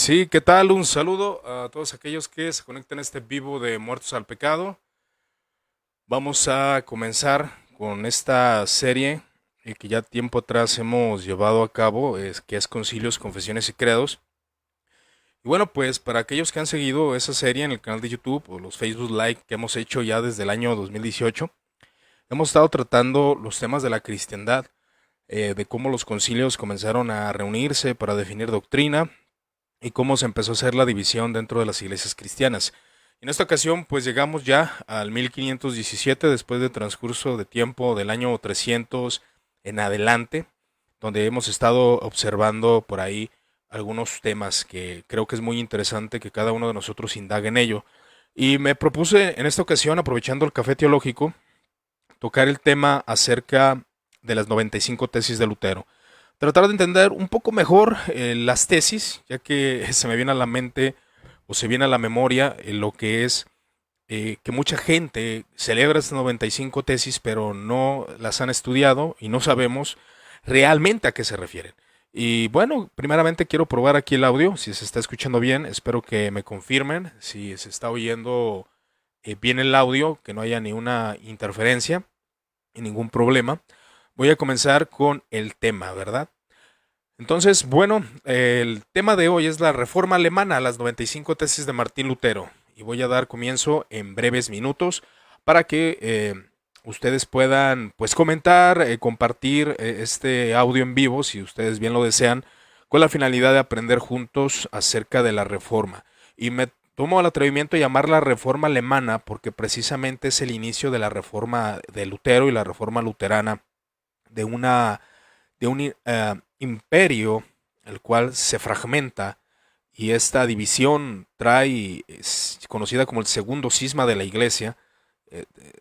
Sí, ¿qué tal? Un saludo a todos aquellos que se conectan a este vivo de Muertos al Pecado. Vamos a comenzar con esta serie que ya tiempo atrás hemos llevado a cabo, que es Concilios, Confesiones y Credos. Y bueno, pues para aquellos que han seguido esa serie en el canal de YouTube o los Facebook Live que hemos hecho ya desde el año 2018, hemos estado tratando los temas de la cristiandad, de cómo los concilios comenzaron a reunirse para definir doctrina, y cómo se empezó a hacer la división dentro de las iglesias cristianas. En esta ocasión, pues llegamos ya al 1517, después de transcurso de tiempo del año 300 en adelante, donde hemos estado observando por ahí algunos temas que creo que es muy interesante que cada uno de nosotros indague en ello. Y me propuse en esta ocasión, aprovechando el café teológico, tocar el tema acerca de las 95 tesis de Lutero. Tratar de entender un poco mejor las tesis, ya que se me viene a la mente o se viene a la memoria lo que es que mucha gente celebra estas 95 tesis, pero no las han estudiado y no sabemos realmente a qué se refieren. Y bueno, primeramente quiero probar aquí el audio, si se está escuchando bien, espero que me confirmen si se está oyendo bien el audio, que no haya ni una interferencia y ningún problema. Voy a comenzar con el tema, ¿verdad? Entonces, bueno, el tema de hoy es la reforma alemana, las 95 tesis de Martín Lutero. Y voy a dar comienzo en breves minutos para que ustedes puedan pues comentar, compartir este audio en vivo, si ustedes bien lo desean, con la finalidad de aprender juntos acerca de la reforma. Y me tomo el atrevimiento de llamarla reforma alemana porque precisamente es el inicio de la reforma de Lutero y la reforma luterana de una de un imperio el cual se fragmenta, y esta división trae, es conocida como el segundo cisma de la iglesia,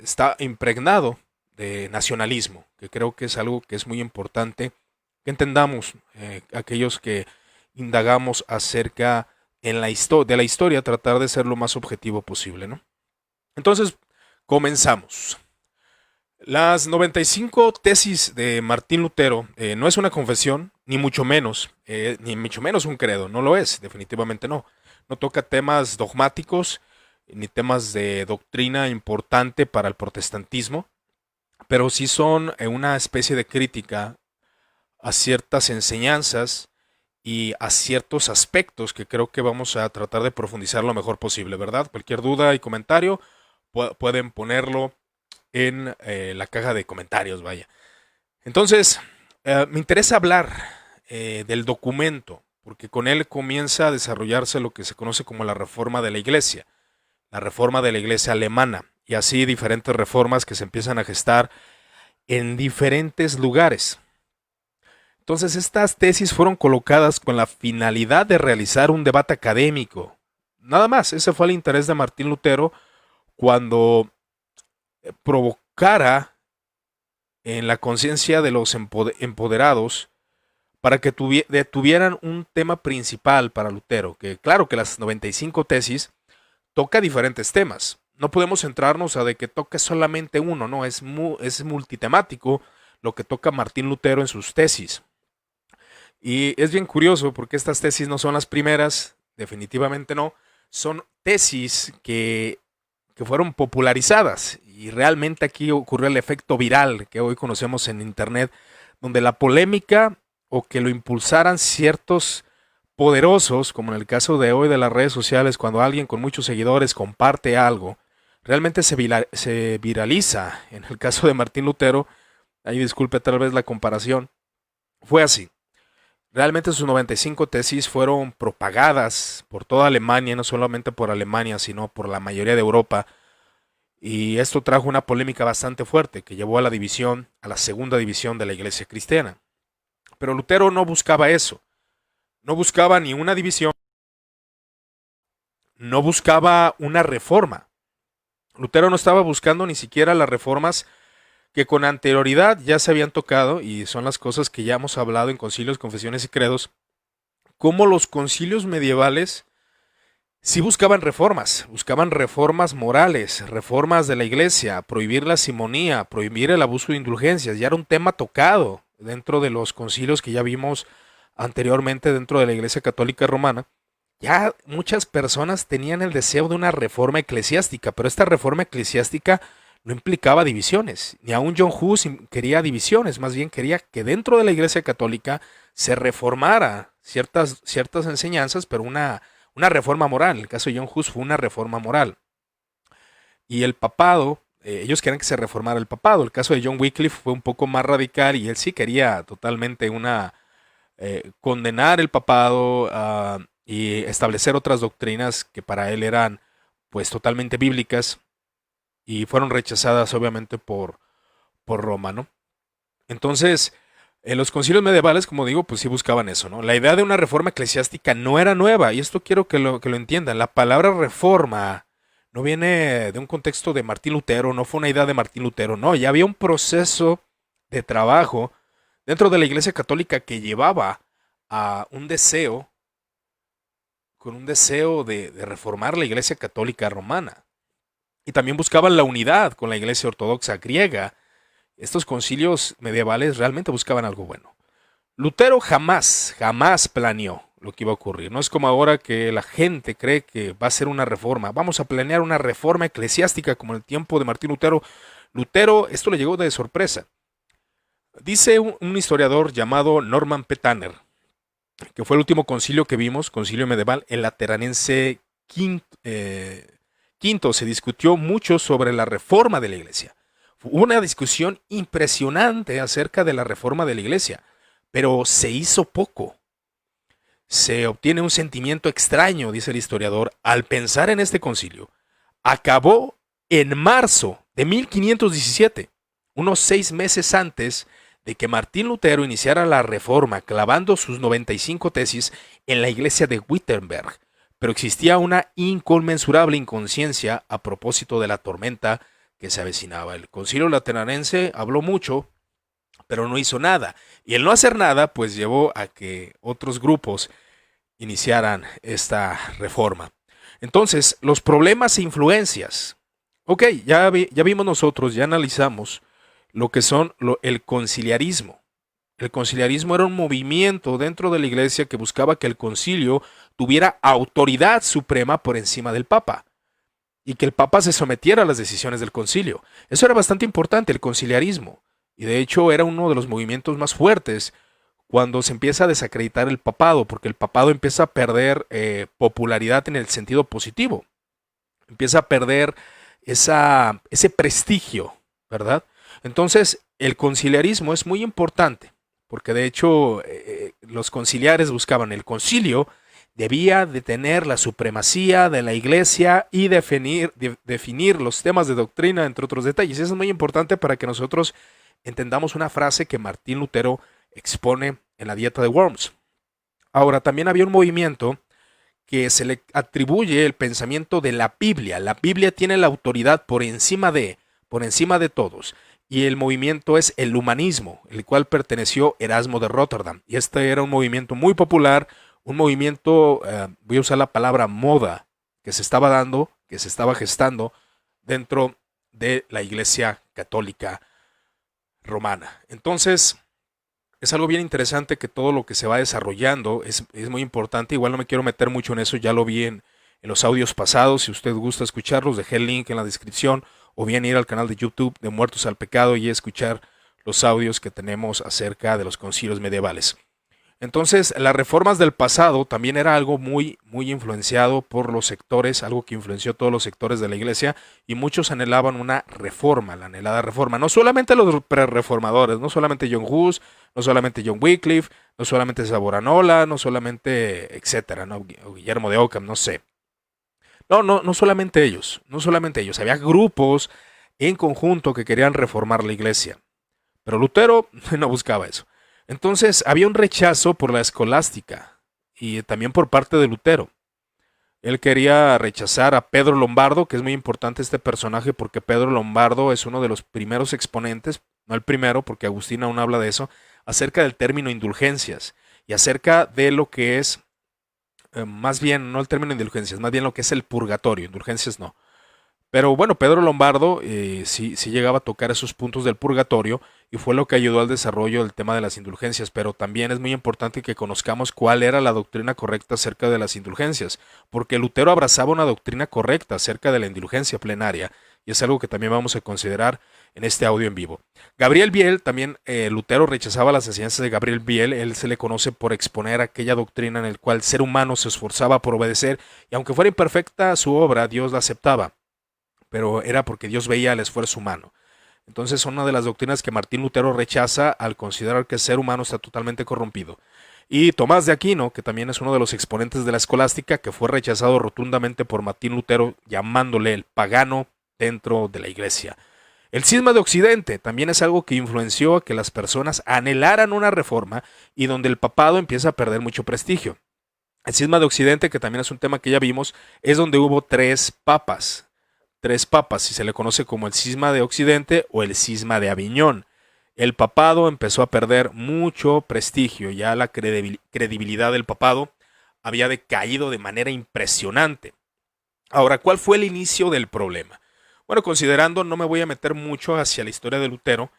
está impregnado de nacionalismo, que creo que es algo que es muy importante que entendamos, aquellos que indagamos acerca de la historia, tratar de ser lo más objetivo posible, ¿no? Entonces, comenzamos. Las 95 tesis de Martín Lutero no es una confesión, ni mucho menos un credo, no lo es, definitivamente no. No toca temas dogmáticos, ni temas de doctrina importante para el protestantismo, pero sí son una especie de crítica a ciertas enseñanzas y a ciertos aspectos que creo que vamos a tratar de profundizar lo mejor posible, ¿verdad? Cualquier duda y comentario pueden ponerlo en la caja de comentarios, vaya. Entonces, me interesa hablar del documento, porque con él comienza a desarrollarse lo que se conoce como la reforma de la iglesia alemana, y así diferentes reformas que se empiezan a gestar en diferentes lugares. Entonces, estas tesis fueron colocadas con la finalidad de realizar un debate académico. Nada más, ese fue el interés de Martín Lutero cuando provocara en la conciencia de los empoderados para que tuvieran un tema principal para Lutero, que claro que las 95 tesis toca diferentes temas. No podemos centrarnos a de que toque solamente uno, no, es multitemático lo que toca Martín Lutero en sus tesis. Y es bien curioso porque estas tesis no son las primeras, definitivamente no, son tesis que fueron popularizadas, y realmente aquí ocurrió el efecto viral que hoy conocemos en internet, donde la polémica o que lo impulsaran ciertos poderosos, como en el caso de hoy de las redes sociales, cuando alguien con muchos seguidores comparte algo, realmente se viraliza. En el caso de Martín Lutero, ahí disculpe tal vez la comparación, fue así. Realmente sus 95 tesis fueron propagadas por toda Alemania, no solamente por Alemania, sino por la mayoría de Europa, y esto trajo una polémica bastante fuerte que llevó a la división, a la segunda división de la iglesia cristiana. Pero Lutero no buscaba eso, no buscaba ni una división, no buscaba una reforma. Lutero no estaba buscando ni siquiera las reformas que con anterioridad ya se habían tocado, y son las cosas que ya hemos hablado en concilios, confesiones y credos, como los concilios medievales sí buscaban reformas morales, reformas de la iglesia, prohibir la simonía, prohibir el abuso de indulgencias. Ya era un tema tocado dentro de los concilios que ya vimos anteriormente dentro de la iglesia católica romana. ya muchas personas tenían el deseo de una reforma eclesiástica, pero esta reforma eclesiástica no implicaba divisiones, ni aun John Hus quería divisiones, más bien quería que dentro de la Iglesia Católica se reformara ciertas enseñanzas, pero una reforma moral. En el caso de John Hus fue una reforma moral. Y el papado, ellos querían que se reformara el papado. El caso de John Wycliffe fue un poco más radical y él sí quería totalmente condenar el papado y establecer otras doctrinas que para él eran pues totalmente bíblicas y fueron rechazadas obviamente por Roma, ¿no? Entonces, en los concilios medievales, como digo, pues sí buscaban eso, ¿no? La idea de una reforma eclesiástica no era nueva, y esto quiero que lo entiendan. La palabra reforma no viene de un contexto de Martín Lutero, no fue una idea de Martín Lutero, no, ya había un proceso de trabajo dentro de la Iglesia Católica que llevaba a un deseo, con un deseo de reformar la Iglesia Católica romana. Y también buscaban la unidad con la Iglesia Ortodoxa griega. Estos concilios medievales realmente buscaban algo bueno. Lutero jamás planeó lo que iba a ocurrir. No es como ahora que la gente cree que va a ser una reforma. Vamos a planear una reforma eclesiástica como en el tiempo de Martín Lutero. Lutero, esto le llegó de sorpresa. Dice un historiador llamado Norman P. Tanner, que fue el último concilio que vimos, concilio medieval, el Lateranense quinto, se discutió mucho sobre la reforma de la iglesia. Hubo una discusión impresionante acerca de la reforma de la iglesia, pero se hizo poco. Se obtiene un sentimiento extraño, dice el historiador, al pensar en este concilio. Acabó en marzo de 1517, unos 6 meses antes de que Martín Lutero iniciara la reforma, clavando sus 95 tesis en la iglesia de Wittenberg. Pero existía una inconmensurable inconsciencia a propósito de la tormenta que se avecinaba. El concilio lateranense habló mucho, pero no hizo nada. Y el no hacer nada, pues llevó a que otros grupos iniciaran esta reforma. Entonces, los problemas e influencias. Ok, ya vimos nosotros, ya analizamos lo que son el conciliarismo. El conciliarismo era un movimiento dentro de la iglesia que buscaba que el concilio tuviera autoridad suprema por encima del papa y que el papa se sometiera a las decisiones del concilio. Eso era bastante importante, el conciliarismo, y de hecho era uno de los movimientos más fuertes cuando se empieza a desacreditar el papado, porque el papado empieza a perder popularidad en el sentido positivo, empieza a perder ese prestigio, ¿verdad? Entonces, el conciliarismo es muy importante, porque de hecho los conciliares buscaban el concilio, debía de tener la supremacía de la iglesia y definir los temas de doctrina, entre otros detalles. Eso es muy importante para que nosotros entendamos una frase que Martín Lutero expone en la Dieta de Worms. Ahora, también había un movimiento que se le atribuye el pensamiento de la Biblia. La Biblia tiene la autoridad por encima de todos. Y el movimiento es el humanismo, el cual perteneció Erasmo de Rotterdam. Y este era un movimiento muy popular, un movimiento, voy a usar la palabra moda, que se estaba dando, que se estaba gestando dentro de la Iglesia Católica Romana. Entonces, es algo bien interesante que todo lo que se va desarrollando es muy importante. Igual no me quiero meter mucho en eso, ya lo vi en los audios pasados. Si usted gusta escucharlos, dejé el link en la descripción, o bien ir al canal de YouTube de Muertos al Pecado y escuchar los audios que tenemos acerca de los concilios medievales. Entonces, las reformas del pasado también era algo muy influenciado por los sectores, algo que influenció a todos los sectores de la iglesia, y muchos anhelaban una reforma, la anhelada reforma. No solamente los pre-reformadores, no solamente John Hus, no solamente John Wycliffe, no solamente Savonarola, no solamente, etcétera, ¿no? Guillermo de Ockham, no sé. No solamente ellos, no solamente ellos. Había grupos en conjunto que querían reformar la iglesia. Pero Lutero no buscaba eso. Entonces había un rechazo por la escolástica y también por parte de Lutero. Él quería rechazar a Pedro Lombardo, que es muy importante este personaje porque Pedro Lombardo es uno de los primeros exponentes, no el primero porque Agustín aún habla de eso, acerca del término indulgencias y acerca de lo que es, más bien, no el término indulgencias, más bien lo que es el purgatorio, indulgencias no. Pero bueno, Pedro Lombardo sí llegaba a tocar esos puntos del purgatorio y fue lo que ayudó al desarrollo del tema de las indulgencias, pero también es muy importante que conozcamos cuál era la doctrina correcta acerca de las indulgencias, porque Lutero abrazaba una doctrina correcta acerca de la indulgencia plenaria, y es algo que también vamos a considerar en este audio en vivo. Gabriel Biel, también Lutero rechazaba las enseñanzas de Gabriel Biel. Él se le conoce por exponer aquella doctrina en la cual el ser humano se esforzaba por obedecer, y aunque fuera imperfecta su obra, Dios la aceptaba, pero era porque Dios veía el esfuerzo humano. Entonces, una de las doctrinas que Martín Lutero rechaza al considerar que el ser humano está totalmente corrompido. Y Tomás de Aquino, que también es uno de los exponentes de la escolástica, que fue rechazado rotundamente por Martín Lutero, llamándole el pagano dentro de la iglesia. El cisma de Occidente también es algo que influenció a que las personas anhelaran una reforma y donde el papado empieza a perder mucho prestigio. El cisma de Occidente, que también es un tema que ya vimos, es donde hubo tres papas, y se le conoce como el cisma de Occidente o el cisma de Aviñón. El papado empezó a perder mucho prestigio, ya la credibilidad del papado había decaído de manera impresionante. Ahora, ¿cuál fue el inicio del problema? Bueno, considerando, no me voy a meter mucho hacia la historia de Lutero,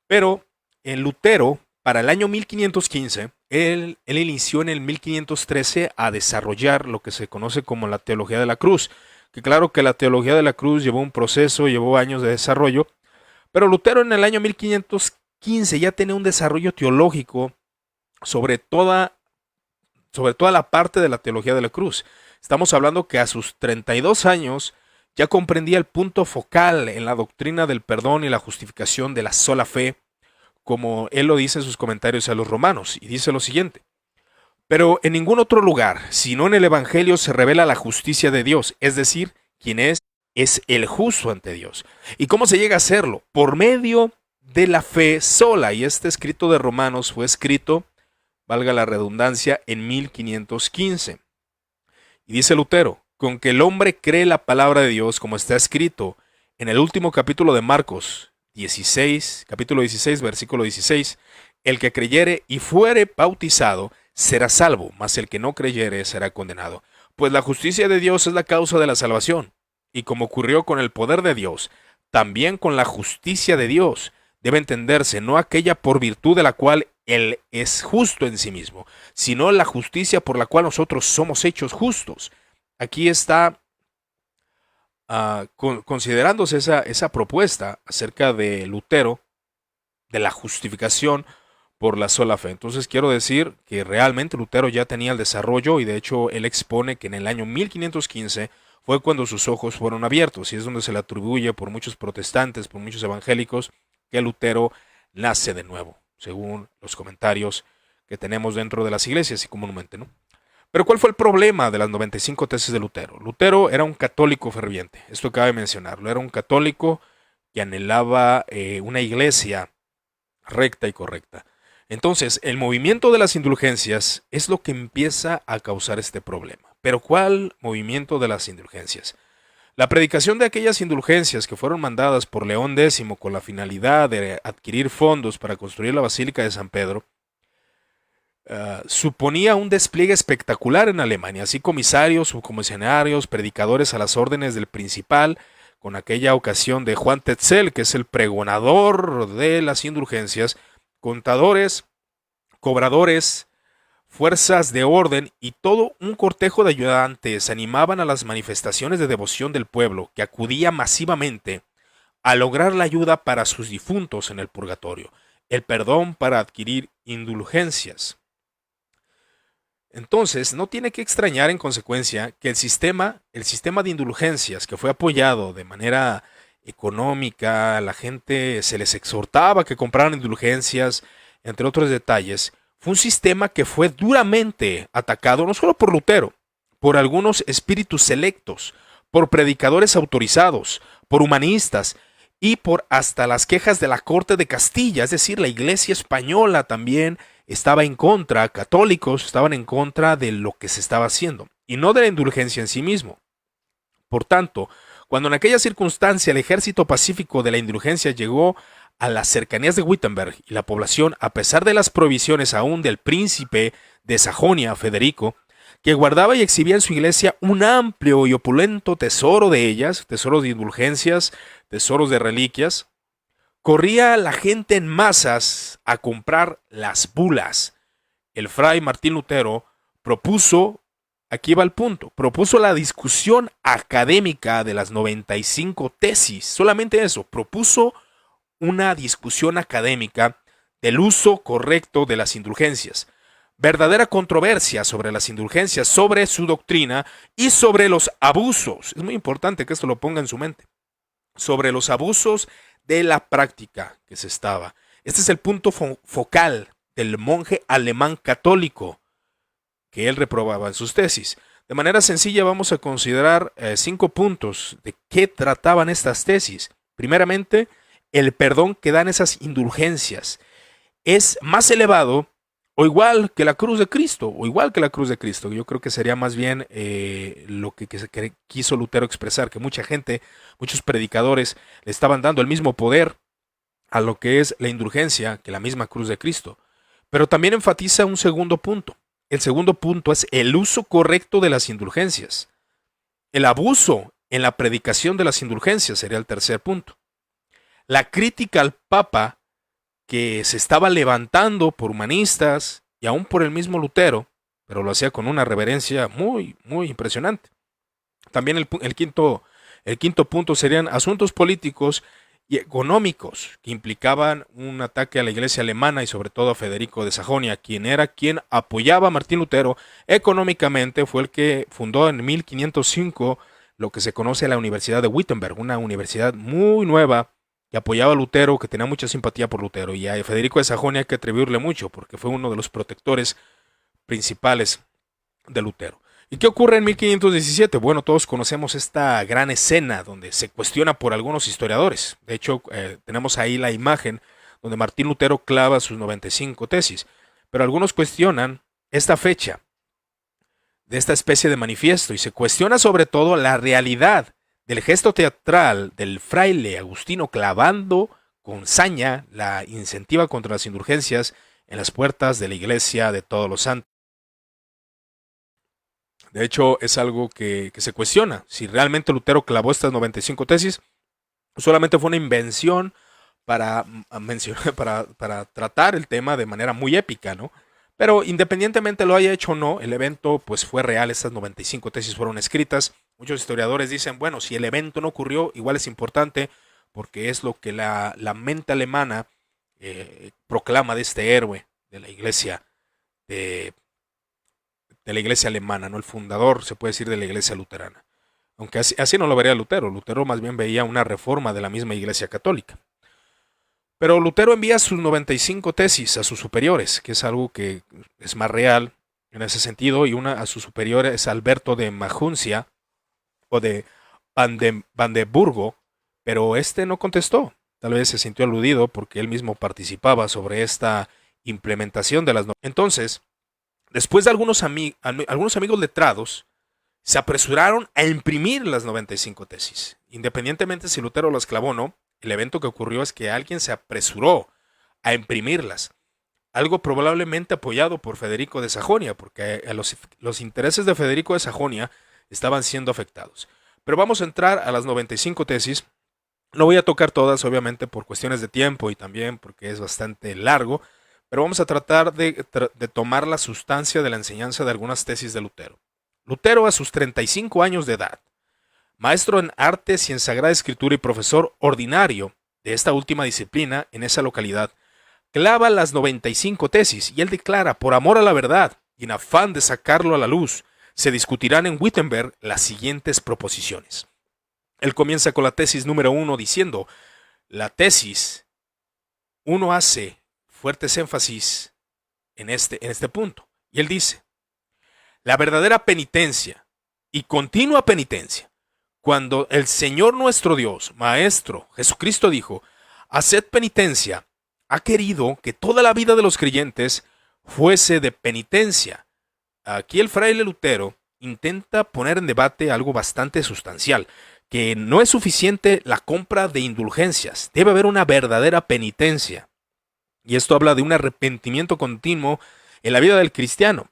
pero en Lutero, para el año 1515, él inició en el 1513 a desarrollar lo que se conoce como la teología de la cruz, que claro que la teología de la cruz llevó un proceso, llevó años de desarrollo, pero Lutero en el año 1515 ya tenía un desarrollo teológico sobre toda la parte de la teología de la cruz. Estamos hablando que a sus 32 años ya comprendía el punto focal en la doctrina del perdón y la justificación de la sola fe, como él lo dice en sus comentarios a los romanos, y dice lo siguiente: pero en ningún otro lugar, sino en el Evangelio, se revela la justicia de Dios, es decir, quien es el justo ante Dios. ¿Y cómo se llega a hacerlo? Por medio de la fe sola, y este escrito de Romanos fue escrito, valga la redundancia, en 1515. Y dice Lutero: con que el hombre cree la palabra de Dios, como está escrito en el último capítulo de Marcos 16, capítulo 16, versículo 16, el que creyere y fuere bautizado será salvo, mas el que no creyere será condenado. Pues la justicia de Dios es la causa de la salvación, y como ocurrió con el poder de Dios, también con la justicia de Dios debe entenderse no aquella por virtud de la cual Él es justo en sí mismo, sino la justicia por la cual nosotros somos hechos justos. Aquí está considerándose esa propuesta acerca de Lutero, de la justificación por la sola fe. Entonces quiero decir que realmente Lutero ya tenía el desarrollo, y de hecho él expone que en el año 1515 fue cuando sus ojos fueron abiertos, y es donde se le atribuye por muchos protestantes, por muchos evangélicos, que Lutero nace de nuevo, según los comentarios que tenemos dentro de las iglesias y comúnmente, ¿no? Pero ¿cuál fue el problema de las 95 tesis de Lutero? Lutero era un católico ferviente, esto cabe mencionarlo, era un católico que anhelaba una iglesia recta y correcta. Entonces, el movimiento de las indulgencias es lo que empieza a causar este problema. ¿Pero cuál movimiento de las indulgencias? La predicación de aquellas indulgencias que fueron mandadas por León X con la finalidad de adquirir fondos para construir la Basílica de San Pedro, suponía un despliegue espectacular en Alemania, así comisarios, subcomisionarios, predicadores a las órdenes del principal, con aquella ocasión de Juan Tetzel, que es el pregonador de las indulgencias, contadores, cobradores, fuerzas de orden y todo un cortejo de ayudantes animaban a las manifestaciones de devoción del pueblo, que acudía masivamente a lograr la ayuda para sus difuntos en el purgatorio, el perdón para adquirir indulgencias. Entonces, no tiene que extrañar en consecuencia que el sistema de indulgencias que fue apoyado de manera económica, la gente se les exhortaba a que compraran indulgencias, entre otros detalles, fue un sistema que fue duramente atacado no solo por Lutero, por algunos espíritus selectos, por predicadores autorizados, por humanistas y por hasta las quejas de la corte de Castilla, es decir, la iglesia española también estaba en contra, católicos estaban en contra de lo que se estaba haciendo, y no de la indulgencia en sí mismo. Por tanto, cuando en aquella circunstancia el ejército pacífico de la indulgencia llegó a las cercanías de Wittenberg y la población, a pesar de las prohibiciones aún del príncipe de Sajonia, Federico, que guardaba y exhibía en su iglesia un amplio y opulento tesoro de ellas, tesoros de indulgencias, tesoros de reliquias, corría la gente en masas a comprar las bulas. El fray Martín Lutero propuso, aquí va el punto, propuso la discusión académica de las 95 tesis. Solamente eso, propuso una discusión académica del uso correcto de las indulgencias. Verdadera controversia sobre las indulgencias, sobre su doctrina y sobre los abusos. Es muy importante que esto lo ponga en su mente. Sobre los abusos de la práctica que se estaba. Este es el punto focal del monje alemán católico que él reprobaba en sus tesis. De manera sencilla vamos a considerar 5 puntos de qué trataban estas tesis. Primeramente, el perdón que dan esas indulgencias es más elevado o igual que la cruz de Cristo, o igual que la cruz de Cristo. Yo creo que sería más bien lo que quiso Lutero expresar, que mucha gente, muchos predicadores le estaban dando el mismo poder a lo que es la indulgencia que la misma cruz de Cristo. Pero también enfatiza un segundo punto. El segundo punto es el uso correcto de las indulgencias. El abuso en la predicación de las indulgencias sería el tercer punto. La crítica al Papa que se estaba levantando por humanistas y aún por el mismo Lutero, pero lo hacía con una reverencia muy, muy impresionante. También el quinto punto serían asuntos políticos y económicos que implicaban un ataque a la iglesia alemana y sobre todo a Federico de Sajonia, quien apoyaba a Martín Lutero económicamente. Fue el que fundó en 1505 lo que se conoce la Universidad de Wittenberg, una universidad muy nueva que apoyaba a Lutero, que tenía mucha simpatía por Lutero, y a Federico de Sajonia hay que atribuirle mucho porque fue uno de los protectores principales de Lutero. ¿Y qué ocurre en 1517? Bueno, todos conocemos esta gran escena donde se cuestiona por algunos historiadores. De hecho, tenemos ahí la imagen donde Martín Lutero clava sus 95 tesis. Pero algunos cuestionan esta fecha de esta especie de manifiesto y se cuestiona sobre todo la realidad del gesto teatral del fraile Agustino clavando con saña la incentiva contra las indulgencias en las puertas de la iglesia de todos los santos. De hecho, es algo que se cuestiona. Si realmente Lutero clavó estas 95 tesis, solamente fue una invención para tratar el tema de manera muy épica, ¿no? Pero independientemente lo haya hecho o no, el evento pues fue real, estas 95 tesis fueron escritas. Muchos historiadores dicen, bueno, si el evento no ocurrió, igual es importante, porque es lo que la mente alemana proclama de este héroe de la iglesia de la iglesia alemana, ¿no? El fundador, se puede decir, de la iglesia luterana. Aunque así no lo vería Lutero. Lutero más bien veía una reforma de la misma iglesia católica. Pero Lutero envía sus 95 tesis a sus superiores, que es algo que es más real en ese sentido, y una a sus superiores, Alberto de Maguncia o de Brandeburgo, pero este no contestó. Tal vez se sintió aludido porque él mismo participaba sobre esta implementación de las normas. Entonces, después de algunos amigos letrados, se apresuraron a imprimir las 95 tesis. Independientemente si Lutero las clavó o no, el evento que ocurrió es que alguien se apresuró a imprimirlas. Algo probablemente apoyado por Federico de Sajonia, porque los intereses de Federico de Sajonia estaban siendo afectados. Pero vamos a entrar a las 95 tesis. No voy a tocar todas, obviamente, por cuestiones de tiempo y también porque es bastante largo, pero vamos a tratar de tomar la sustancia de la enseñanza de algunas tesis de Lutero. Lutero, a sus 35 años de edad, maestro en artes y en Sagrada Escritura y profesor ordinario de esta última disciplina en esa localidad, clava las 95 tesis y él declara, por amor a la verdad y en afán de sacarlo a la luz, se discutirán en Wittenberg las siguientes proposiciones. Él comienza con la tesis número 1 diciendo, la tesis 1 hace fuertes énfasis en este punto. Y él dice, la verdadera penitencia y continua penitencia, cuando el Señor nuestro Dios, Maestro, Jesucristo dijo, haced penitencia, ha querido que toda la vida de los creyentes fuese de penitencia. Aquí el fraile Lutero intenta poner en debate algo bastante sustancial, que no es suficiente la compra de indulgencias, debe haber una verdadera penitencia. Y esto habla de un arrepentimiento continuo en la vida del cristiano.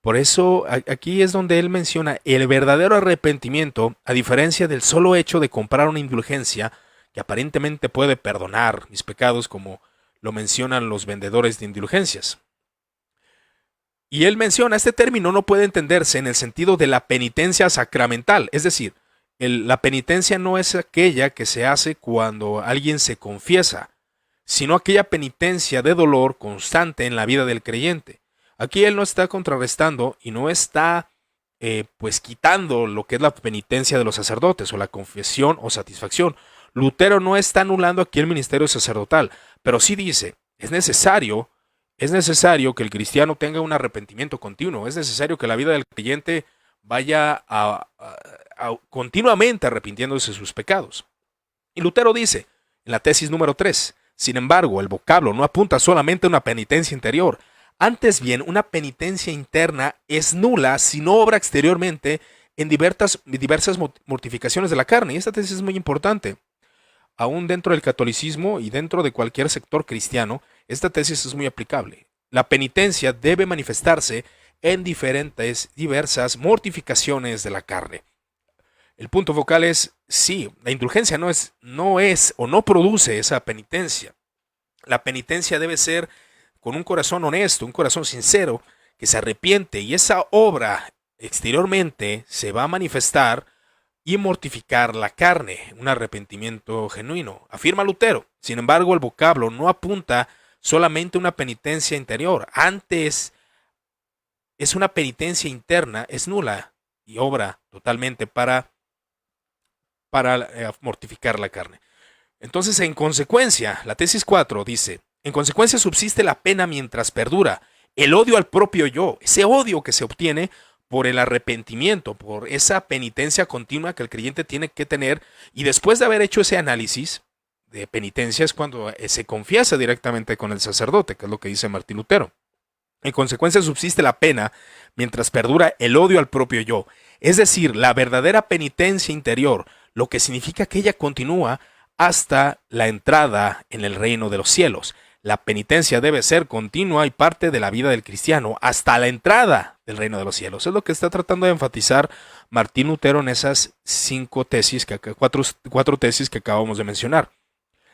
Por eso aquí es donde él menciona el verdadero arrepentimiento, a diferencia del solo hecho de comprar una indulgencia que aparentemente puede perdonar mis pecados, como lo mencionan los vendedores de indulgencias. Y él menciona, este término no puede entenderse en el sentido de la penitencia sacramental, es decir, la penitencia no es aquella que se hace cuando alguien se confiesa, sino aquella penitencia de dolor constante en la vida del creyente. Aquí él no está contrarrestando y no está pues quitando lo que es la penitencia de los sacerdotes o la confesión o satisfacción. Lutero no está anulando aquí el ministerio sacerdotal, pero sí dice, es necesario que el cristiano tenga un arrepentimiento continuo, es necesario que la vida del creyente vaya continuamente arrepintiéndose de sus pecados. Y Lutero dice, en la tesis número 3, sin embargo, el vocablo no apunta solamente a una penitencia interior, antes bien, una penitencia interna es nula si no obra exteriormente en diversas mortificaciones de la carne. Y esta tesis es muy importante. Aún dentro del catolicismo y dentro de cualquier sector cristiano, esta tesis es muy aplicable. La penitencia debe manifestarse en diversas mortificaciones de la carne. El punto focal es, sí, la indulgencia no es o no produce esa penitencia. La penitencia debe ser con un corazón honesto, un corazón sincero, que se arrepiente, y esa obra exteriormente se va a manifestar y mortificar la carne, un arrepentimiento genuino, afirma Lutero. Sin embargo, el vocablo no apunta solamente a una penitencia interior, antes es una penitencia interna, es nula y obra totalmente para mortificar la carne. Entonces, en consecuencia, la tesis 4 dice, en consecuencia subsiste la pena mientras perdura el odio al propio yo, ese odio que se obtiene por el arrepentimiento, por esa penitencia continua que el creyente tiene que tener, y después de haber hecho ese análisis de penitencia es cuando se confiesa directamente con el sacerdote, que es lo que dice Martín Lutero. En consecuencia subsiste la pena mientras perdura el odio al propio yo, es decir, la verdadera penitencia interior, lo que significa que ella continúa hasta la entrada en el reino de los cielos. La penitencia debe ser continua y parte de la vida del cristiano hasta la entrada del reino de los cielos. Es lo que está tratando de enfatizar Martín Lutero en esas cuatro tesis que acabamos de mencionar.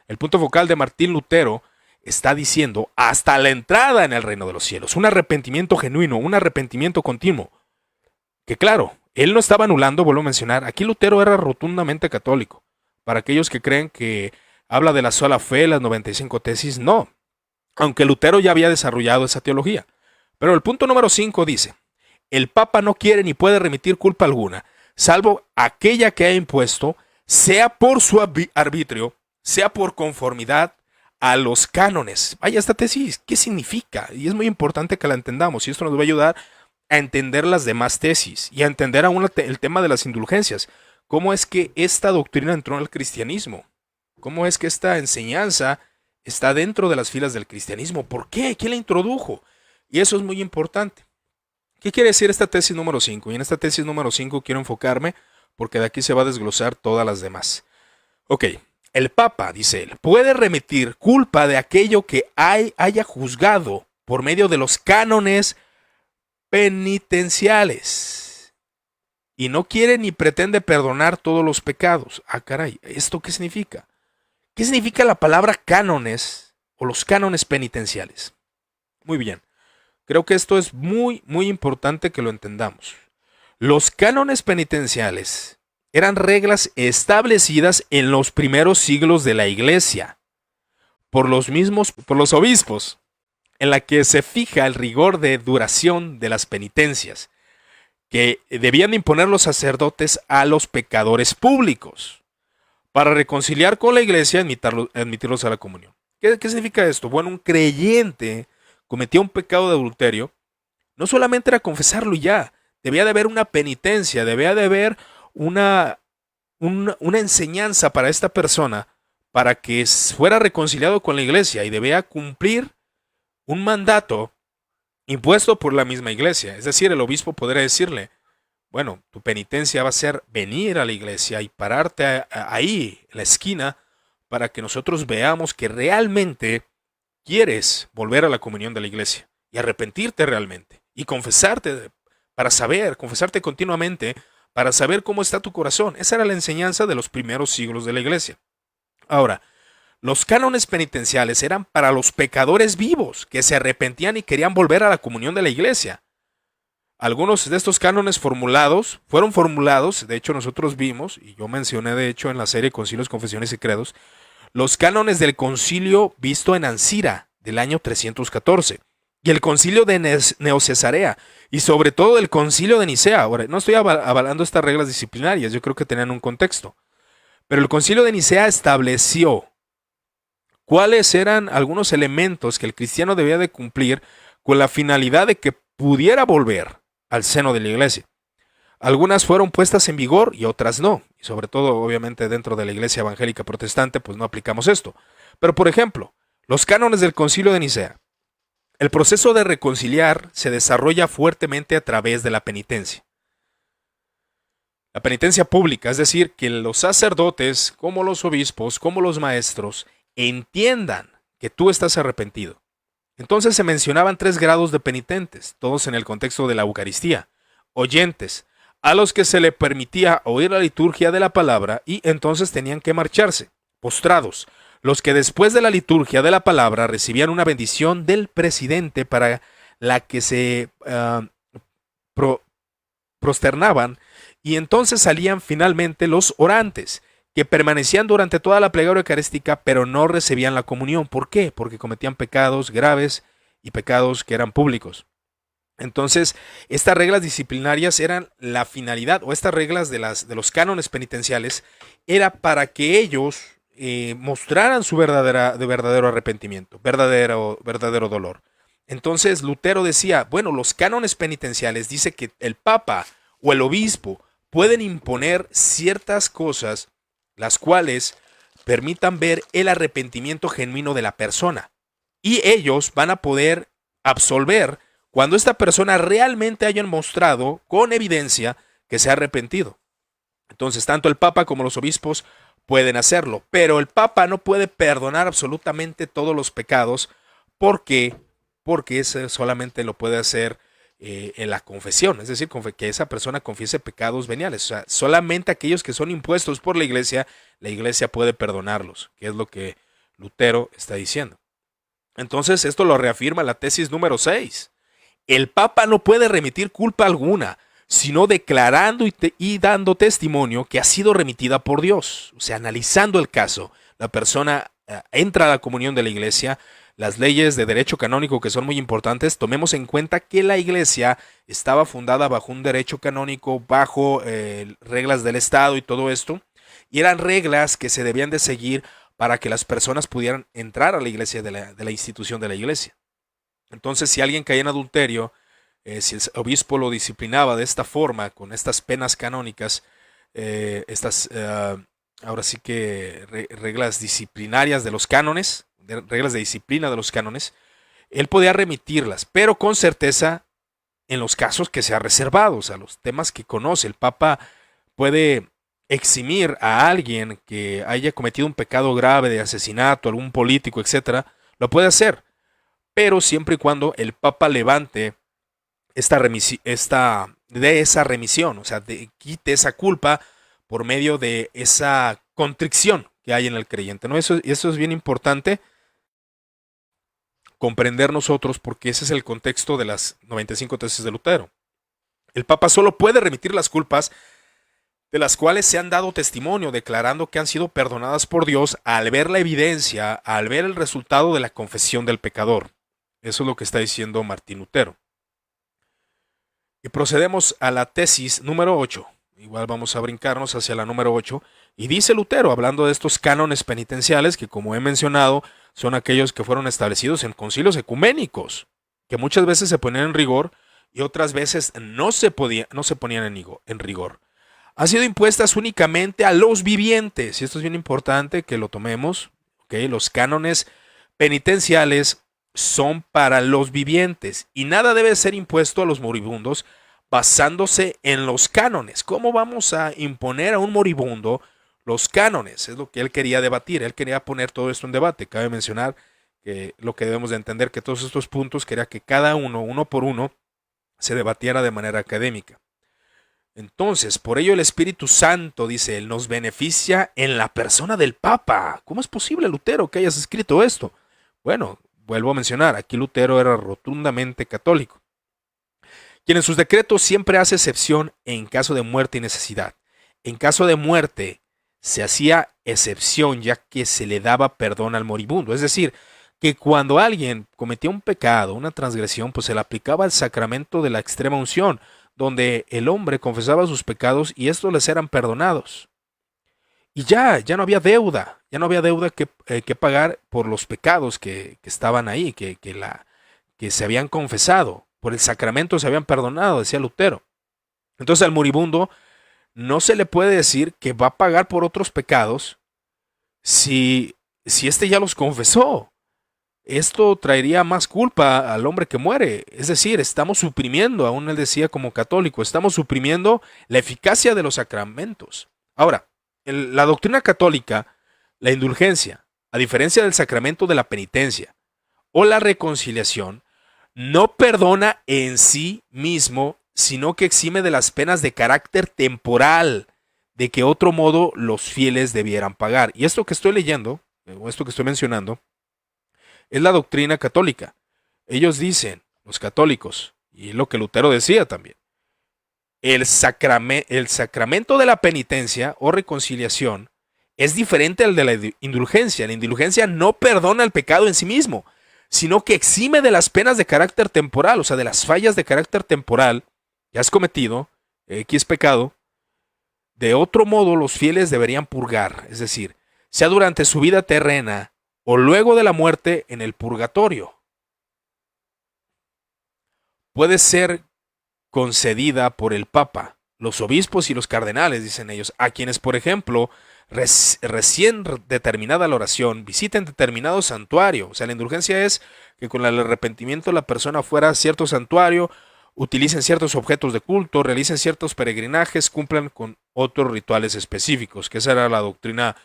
El punto focal de Martín Lutero está diciendo hasta la entrada en el reino de los cielos. Un arrepentimiento genuino, un arrepentimiento continuo. Que claro, él no estaba anulando, vuelvo a mencionar, aquí Lutero era rotundamente católico. Para aquellos que creen que habla de la sola fe, las 95 tesis, no. Aunque Lutero ya había desarrollado esa teología. Pero el punto número 5 dice, el Papa no quiere ni puede remitir culpa alguna, salvo aquella que ha impuesto, sea por su arbitrio, sea por conformidad a los cánones. Vaya, esta tesis, ¿qué significa? Y es muy importante que la entendamos, y esto nos va a ayudar a entender las demás tesis y a entender aún el tema de las indulgencias. ¿Cómo es que esta doctrina entró en el cristianismo? ¿Cómo es que esta enseñanza está dentro de las filas del cristianismo? ¿Por qué? ¿Quién la introdujo? Y eso es muy importante. ¿Qué quiere decir esta tesis número 5? Y en esta tesis número 5 quiero enfocarme porque de aquí se va a desglosar todas las demás. Ok, el Papa, dice él, puede remitir culpa de aquello que haya juzgado por medio de los cánones penitenciales. Y no quiere ni pretende perdonar todos los pecados. Ah, caray, ¿esto qué significa? ¿Qué significa la palabra cánones o los cánones penitenciales? Muy bien, creo que esto es muy, muy importante que lo entendamos. Los cánones penitenciales eran reglas establecidas en los primeros siglos de la Iglesia por los obispos, en la que se fija el rigor de duración de las penitencias que debían imponer los sacerdotes a los pecadores públicos para reconciliar con la iglesia y admitirlos a la comunión. ¿Qué significa esto? Bueno, un creyente cometía un pecado de adulterio, no solamente era confesarlo y ya, debía de haber una penitencia, debía de haber una enseñanza para esta persona para que fuera reconciliado con la iglesia y debía cumplir un mandato impuesto por la misma iglesia. Es decir, el obispo podría decirle, bueno, tu penitencia va a ser venir a la iglesia y pararte ahí, en la esquina, para que nosotros veamos que realmente quieres volver a la comunión de la iglesia y arrepentirte realmente y confesarte confesarte continuamente para saber cómo está tu corazón. Esa era la enseñanza de los primeros siglos de la iglesia. Ahora, los cánones penitenciales eran para los pecadores vivos que se arrepentían y querían volver a la comunión de la iglesia. Algunos de estos cánones fueron formulados, de hecho nosotros vimos, y yo mencioné de hecho en la serie Concilios, Confesiones y Credos, los cánones del concilio visto en Ancira del año 314 y el concilio de Neocesarea y sobre todo el concilio de Nicea. Ahora, no estoy avalando estas reglas disciplinarias, yo creo que tenían un contexto, pero el concilio de Nicea estableció cuáles eran algunos elementos que el cristiano debía de cumplir con la finalidad de que pudiera volver al seno de la iglesia. Algunas fueron puestas en vigor y otras no. Y sobre todo, obviamente, dentro de la iglesia evangélica protestante, pues no aplicamos esto. Pero, por ejemplo, los cánones del concilio de Nicea. El proceso de reconciliar se desarrolla fuertemente a través de la penitencia. La penitencia pública, es decir, que los sacerdotes, como los obispos, como los maestros, entiendan que tú estás arrepentido. Entonces se mencionaban 3 grados de penitentes, todos en el contexto de la Eucaristía. Oyentes, a los que se le permitía oír la liturgia de la palabra y entonces tenían que marcharse. Postrados, los que después de la liturgia de la palabra recibían una bendición del presidente para la que se prosternaban, y entonces salían finalmente los orantes, que permanecían durante toda la plegaria eucarística, pero no recibían la comunión. ¿Por qué? Porque cometían pecados graves y pecados que eran públicos. Entonces, estas reglas disciplinarias eran la finalidad, o estas reglas de los cánones penitenciales, era para que ellos mostraran su verdadero arrepentimiento, verdadero dolor. Entonces, Lutero decía, bueno, los cánones penitenciales dice que el Papa o el obispo pueden imponer ciertas cosas las cuales permitan ver el arrepentimiento genuino de la persona. Y ellos van a poder absolver cuando esta persona realmente hayan mostrado con evidencia que se ha arrepentido. Entonces, tanto el Papa como los obispos pueden hacerlo, pero el Papa no puede perdonar absolutamente todos los pecados. ¿Por qué? Porque ese solamente lo puede hacer en la confesión, es decir, que esa persona confiese pecados veniales. O sea, solamente aquellos que son impuestos por la iglesia puede perdonarlos, que es lo que Lutero está diciendo. Entonces, esto lo reafirma la tesis número 6. El Papa no puede remitir culpa alguna, sino declarando y dando testimonio que ha sido remitida por Dios. O sea, analizando el caso, la persona entra a la comunión de la iglesia. Las leyes de derecho canónico, que son muy importantes, tomemos en cuenta que la iglesia estaba fundada bajo un derecho canónico, bajo reglas del Estado y todo esto, y eran reglas que se debían de seguir para que las personas pudieran entrar a la iglesia de la institución de la iglesia. Entonces, si alguien caía en adulterio, si el obispo lo disciplinaba de esta forma, con estas penas canónicas, ahora sí que reglas disciplinarias de los cánones, reglas de disciplina de los cánones, él podía remitirlas, pero con certeza en los casos que sea reservado, o sea, los temas que conoce. El Papa puede eximir a alguien que haya cometido un pecado grave de asesinato, algún político, etcétera, lo puede hacer, pero siempre y cuando el Papa levante esa remisión, o sea, quite esa culpa por medio de esa contrición que hay en el creyente, ¿no? Eso es bien importante comprender nosotros, porque ese es el contexto de las 95 tesis de Lutero. El Papa solo puede remitir las culpas de las cuales se han dado testimonio, declarando que han sido perdonadas por Dios al ver la evidencia, al ver el resultado de la confesión del pecador. Eso es lo que está diciendo Martín Lutero. Y procedemos a la tesis número 8. Igual vamos a brincarnos hacia la número 8. Y dice Lutero, hablando de estos cánones penitenciales, que como he mencionado, son aquellos que fueron establecidos en concilios ecuménicos, que muchas veces se ponían en rigor y otras veces no se ponían en rigor. Han sido impuestas únicamente a los vivientes, y esto es bien importante que lo tomemos, ¿okay? Los cánones penitenciales son para los vivientes y nada debe ser impuesto a los moribundos basándose en los cánones. ¿Cómo vamos a imponer a un moribundo los cánones? Es lo que él quería debatir, él quería poner todo esto en debate. Cabe mencionar que lo que debemos de entender, que todos estos puntos quería que cada uno por uno, se debatiera de manera académica. Entonces, por ello el Espíritu Santo, dice él, nos beneficia en la persona del Papa. ¿Cómo es posible, Lutero, que hayas escrito esto? Bueno, vuelvo a mencionar, aquí Lutero era rotundamente católico, quien en sus decretos siempre hace excepción en caso de muerte y necesidad. En caso de muerte se hacía excepción ya que se le daba perdón al moribundo. Es decir, que cuando alguien cometía un pecado, una transgresión, pues se le aplicaba el sacramento de la extrema unción, donde el hombre confesaba sus pecados y estos les eran perdonados. Y ya no había deuda, ya no había deuda que pagar por los pecados que estaban ahí, que se habían confesado. Por el sacramento se habían perdonado, decía Lutero. Entonces al moribundo no se le puede decir que va a pagar por otros pecados si éste ya los confesó. Esto traería más culpa al hombre que muere. Es decir, estamos suprimiendo, aún él decía como católico, estamos suprimiendo la eficacia de los sacramentos. Ahora, la doctrina católica, la indulgencia, a diferencia del sacramento de la penitencia o la reconciliación, no perdona en sí mismo, sino que exime de las penas de carácter temporal, de que otro modo los fieles debieran pagar. Y esto que estoy leyendo, o esto que estoy mencionando, es la doctrina católica. Ellos dicen, los católicos, y lo que Lutero decía también, el sacramento de la penitencia o reconciliación es diferente al de la indulgencia. La indulgencia no perdona el pecado en sí mismo, sino que exime de las penas de carácter temporal, o sea, de las fallas de carácter temporal que has cometido, X pecado. De otro modo, los fieles deberían purgar, es decir, sea durante su vida terrena o luego de la muerte en el purgatorio. Puede ser concedida por el Papa, los obispos y los cardenales, dicen ellos, a quienes, por ejemplo, recién determinada la oración, visiten determinado santuario. O sea, la indulgencia es que con el arrepentimiento la persona fuera a cierto santuario, utilicen ciertos objetos de culto, realicen ciertos peregrinajes, cumplan con otros rituales específicos, que esa era la doctrina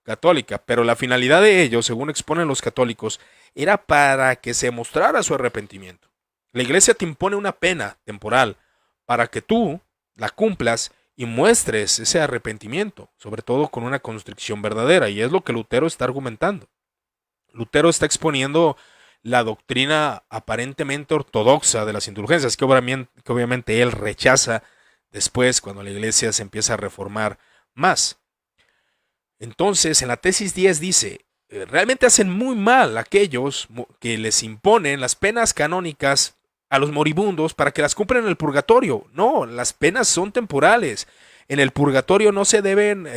católica. Pero la finalidad de ello, según exponen los católicos, era para que se mostrara su arrepentimiento. La iglesia te impone una pena temporal para que tú la cumplas y muestres ese arrepentimiento, sobre todo con una constricción verdadera, y es lo que Lutero está argumentando. Lutero está exponiendo la doctrina aparentemente ortodoxa de las indulgencias, que obviamente él rechaza después cuando la iglesia se empieza a reformar más. Entonces, en la tesis 10 dice, realmente hacen muy mal aquellos que les imponen las penas canónicas a los moribundos para que las cumplan en el purgatorio. No, las penas son temporales. En el purgatorio no se deben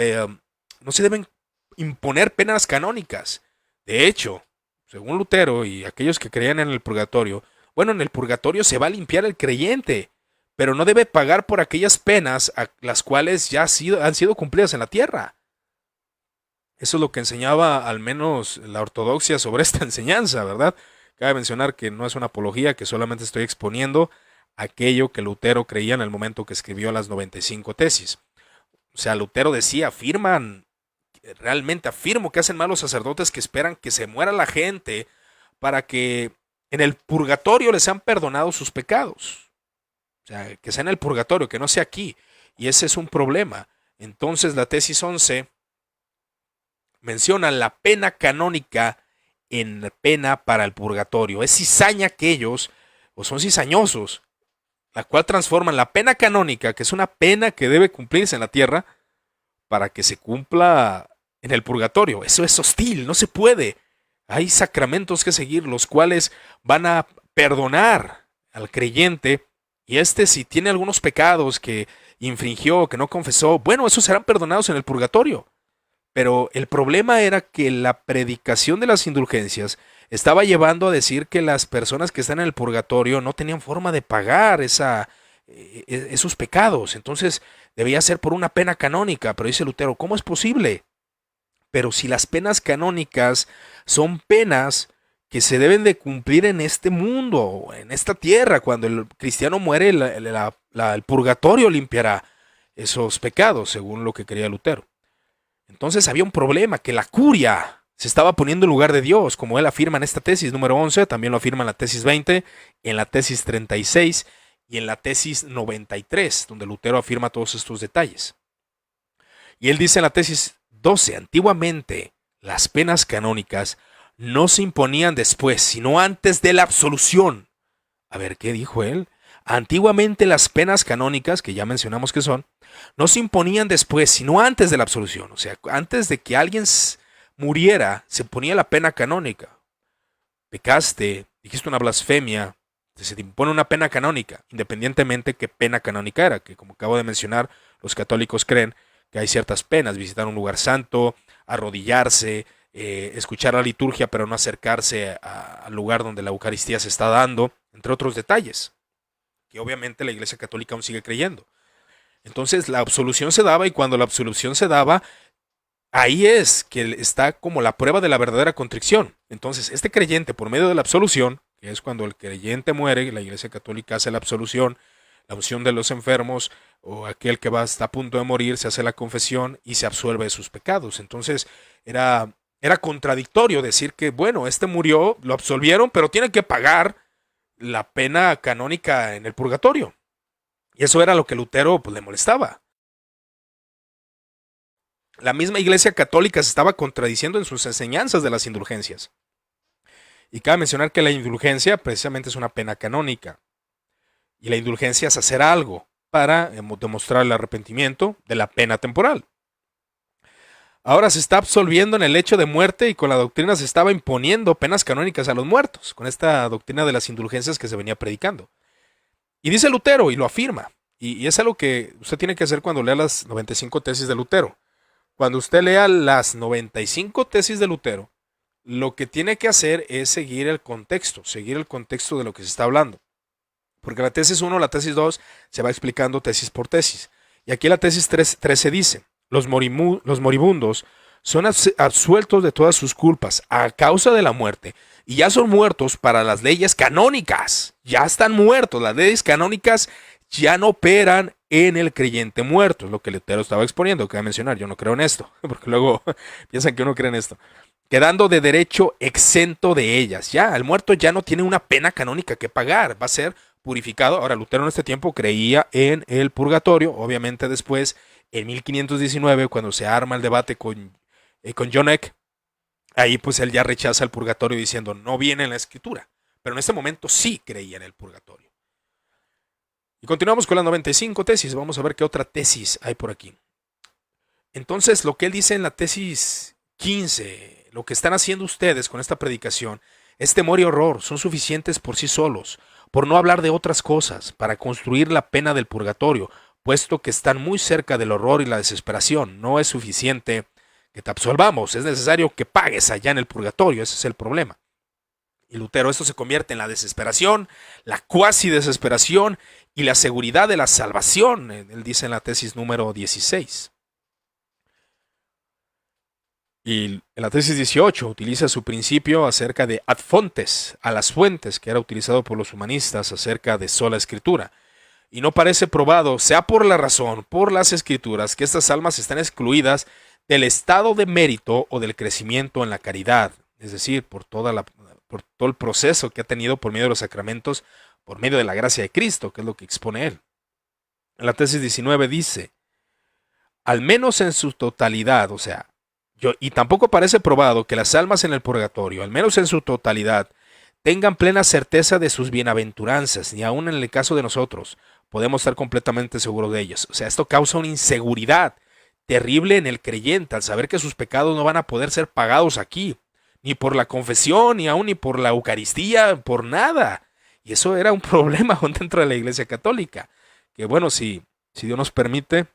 imponer penas canónicas. De hecho, según Lutero y aquellos que creían en el purgatorio, bueno, en el purgatorio se va a limpiar el creyente, pero no debe pagar por aquellas penas a las cuales ya han sido cumplidas en la tierra. Eso es lo que enseñaba al menos la ortodoxia sobre esta enseñanza, ¿verdad? Cabe mencionar que no es una apología, que solamente estoy exponiendo aquello que Lutero creía en el momento que escribió las 95 tesis. O sea, Lutero decía, realmente afirmo que hacen mal los sacerdotes que esperan que se muera la gente para que en el purgatorio les sean perdonados sus pecados. O sea, que sea en el purgatorio, que no sea aquí. Y ese es un problema. Entonces la tesis 11 menciona la pena canónica en pena para el purgatorio. Es cizaña aquellos, o son cizañosos, la cual transforman la pena canónica, que es una pena que debe cumplirse en la tierra, para que se cumpla en el purgatorio. Eso es hostil, no se puede. Hay sacramentos que seguir, los cuales van a perdonar al creyente, y si tiene algunos pecados que infringió, que no confesó, bueno, esos serán perdonados en el purgatorio. Pero el problema era que la predicación de las indulgencias estaba llevando a decir que las personas que están en el purgatorio no tenían forma de pagar esos pecados. Entonces debía ser por una pena canónica. Pero dice Lutero, ¿cómo es posible? Pero si las penas canónicas son penas que se deben de cumplir en este mundo, en esta tierra, cuando el cristiano muere, el purgatorio limpiará esos pecados, según lo que quería Lutero. Entonces había un problema, que la curia se estaba poniendo en lugar de Dios, como él afirma en esta tesis número 11, también lo afirma en la tesis 20, en la tesis 36 y en la tesis 93, donde Lutero afirma todos estos detalles. Y él dice en la tesis 12, antiguamente las penas canónicas no se imponían después, sino antes de la absolución. A ver, ¿qué dijo él? Antiguamente las penas canónicas, que ya mencionamos que son, no se imponían después, sino antes de la absolución. O sea, antes de que alguien muriera, se ponía la pena canónica. Pecaste, dijiste una blasfemia, se te impone una pena canónica, independientemente qué pena canónica era, que como acabo de mencionar, los católicos creen que hay ciertas penas: visitar un lugar santo, arrodillarse, escuchar la liturgia pero no acercarse al lugar donde la Eucaristía se está dando, entre otros detalles, que obviamente la Iglesia Católica aún sigue creyendo. Entonces la absolución se daba, y cuando la absolución se daba, ahí es que está como la prueba de la verdadera contrición. Entonces este creyente, por medio de la absolución, que es cuando el creyente muere, la Iglesia Católica hace la absolución, la unción de los enfermos, o aquel que está a punto de morir, se hace la confesión y se absuelve de sus pecados. Entonces era contradictorio decir que, bueno, este murió, lo absolvieron, pero tiene que pagar la pena canónica en el purgatorio. Y eso era lo que Lutero pues, le molestaba. La misma Iglesia Católica se estaba contradiciendo en sus enseñanzas de las indulgencias. Y cabe mencionar que la indulgencia precisamente es una pena canónica. Y la indulgencia es hacer algo para demostrar el arrepentimiento de la pena temporal. Ahora se está absolviendo en el hecho de muerte, y con la doctrina se estaba imponiendo penas canónicas a los muertos, con esta doctrina de las indulgencias que se venía predicando. Y dice Lutero, y lo afirma, y es algo que usted tiene que hacer cuando lea las 95 tesis de Lutero. Cuando usted lea las 95 tesis de Lutero, lo que tiene que hacer es seguir el contexto de lo que se está hablando. Porque la tesis 1, la tesis 2, se va explicando tesis por tesis. Y aquí la tesis 13 dice: los moribundos son absueltos de todas sus culpas a causa de la muerte, y ya son muertos para las leyes canónicas. Ya están muertos. Las leyes canónicas ya no operan en el creyente muerto. Es lo que Lutero estaba exponiendo, que voy a mencionar. Yo no creo en esto, porque luego piensan que uno cree en esto. Quedando de derecho exento de ellas. Ya, el muerto ya no tiene una pena canónica que pagar. Va a ser purificado. Ahora, Lutero en este tiempo creía en el purgatorio. Obviamente después, en 1519, cuando se arma el debate con John Eck, ahí pues él ya rechaza el purgatorio diciendo no viene en la escritura. Pero en este momento sí creía en el purgatorio. Y continuamos con las 95 tesis. Vamos a ver qué otra tesis hay por aquí. Entonces, lo que él dice en la tesis 15, lo que están haciendo ustedes con esta predicación, es temor y horror, son suficientes por sí solos, por no hablar de otras cosas, para construir la pena del purgatorio, puesto que están muy cerca del horror y la desesperación. No es suficiente que te absolvamos, es necesario que pagues allá en el purgatorio. Ese es el problema. Y Lutero, esto se convierte en la desesperación, la cuasi desesperación y la seguridad de la salvación. Él dice en la tesis número 16. Y en la tesis 18 utiliza su principio acerca de ad fontes, a las fuentes, que era utilizado por los humanistas acerca de sola escritura. Y no parece probado, sea por la razón, por las escrituras, que estas almas están excluidas del estado de mérito o del crecimiento en la caridad, es decir, por todo el proceso que ha tenido por medio de los sacramentos, por medio de la gracia de Cristo, que es lo que expone él. En la tesis 19 dice: al menos en su totalidad, o sea, y tampoco parece probado que las almas en el purgatorio, al menos en su totalidad, tengan plena certeza de sus bienaventuranzas, ni aun en el caso de nosotros podemos estar completamente seguros de ellas. O sea, esto causa una inseguridad terrible en el creyente al saber que sus pecados no van a poder ser pagados aquí, ni por la confesión, ni por la Eucaristía, por nada. Y eso era un problema dentro de la Iglesia Católica. Que bueno, si Dios nos permite,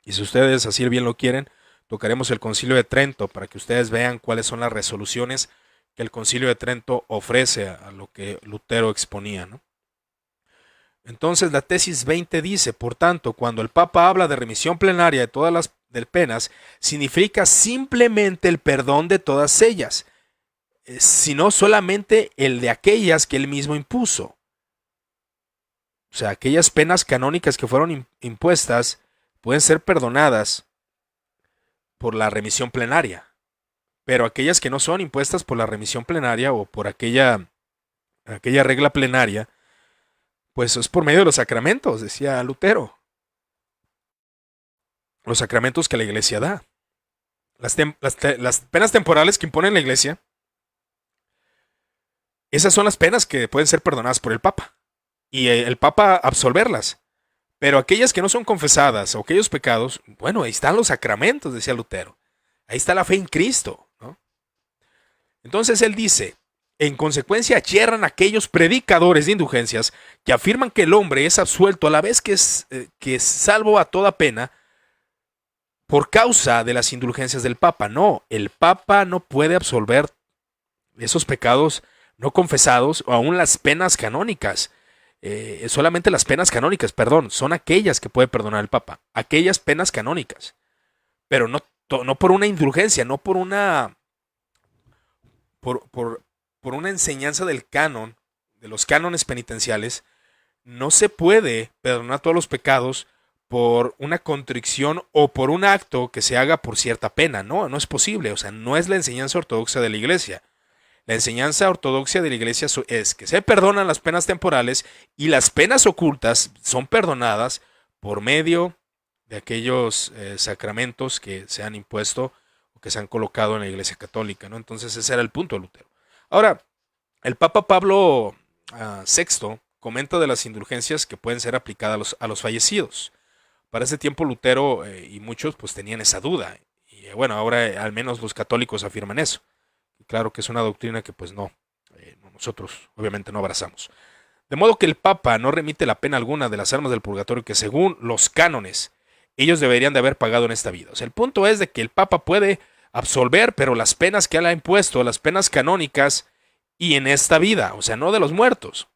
y si ustedes así bien lo quieren, tocaremos el Concilio de Trento para que ustedes vean cuáles son las resoluciones que el Concilio de Trento ofrece a lo que Lutero exponía, ¿no? Entonces la tesis 20 dice: por tanto, cuando el Papa habla de remisión plenaria de todas las penas, significa simplemente el perdón de todas ellas, sino solamente el de aquellas que él mismo impuso. O sea, aquellas penas canónicas que fueron impuestas pueden ser perdonadas por la remisión plenaria, pero aquellas que no son impuestas por la remisión plenaria o por aquella regla plenaria, Pues es por medio de los sacramentos, decía Lutero. Los sacramentos que la iglesia da. Las penas temporales que impone la iglesia, esas son las penas que pueden ser perdonadas por el Papa. Y el Papa absolverlas. Pero aquellas que no son confesadas o aquellos pecados, bueno, ahí están los sacramentos, decía Lutero. Ahí está la fe en Cristo, ¿no? Entonces él dice, en consecuencia yerran aquellos predicadores de indulgencias que afirman que el hombre es absuelto a la vez que es salvo a toda pena por causa de las indulgencias del Papa. No, el Papa no puede absolver esos pecados no confesados o aún las penas canónicas. Solamente las penas canónicas, perdón, son aquellas que puede perdonar el Papa. Aquellas penas canónicas. Pero no por una indulgencia, no por una por una enseñanza del canon, de los cánones penitenciales. No se puede perdonar todos los pecados por una contrición o por un acto que se haga por cierta pena. No es posible. O sea, no es la enseñanza ortodoxa de la iglesia. La enseñanza ortodoxa de la iglesia es que se perdonan las penas temporales y las penas ocultas son perdonadas por medio de aquellos sacramentos que se han impuesto o que se han colocado en la iglesia católica, ¿no? Entonces ese era el punto de Lutero. Ahora, el Papa Pablo VI comenta de las indulgencias que pueden ser aplicadas a los fallecidos. Para ese tiempo Lutero y muchos pues tenían esa duda. Y bueno, ahora al menos los católicos afirman eso. Y claro que es una doctrina que pues nosotros obviamente no abrazamos. De modo que el Papa no remite la pena alguna de las almas del purgatorio que según los cánones ellos deberían de haber pagado en esta vida. O sea, el punto es de que el Papa puede absolver, pero las penas que él ha impuesto, las penas canónicas y en esta vida, o sea, no de los muertos.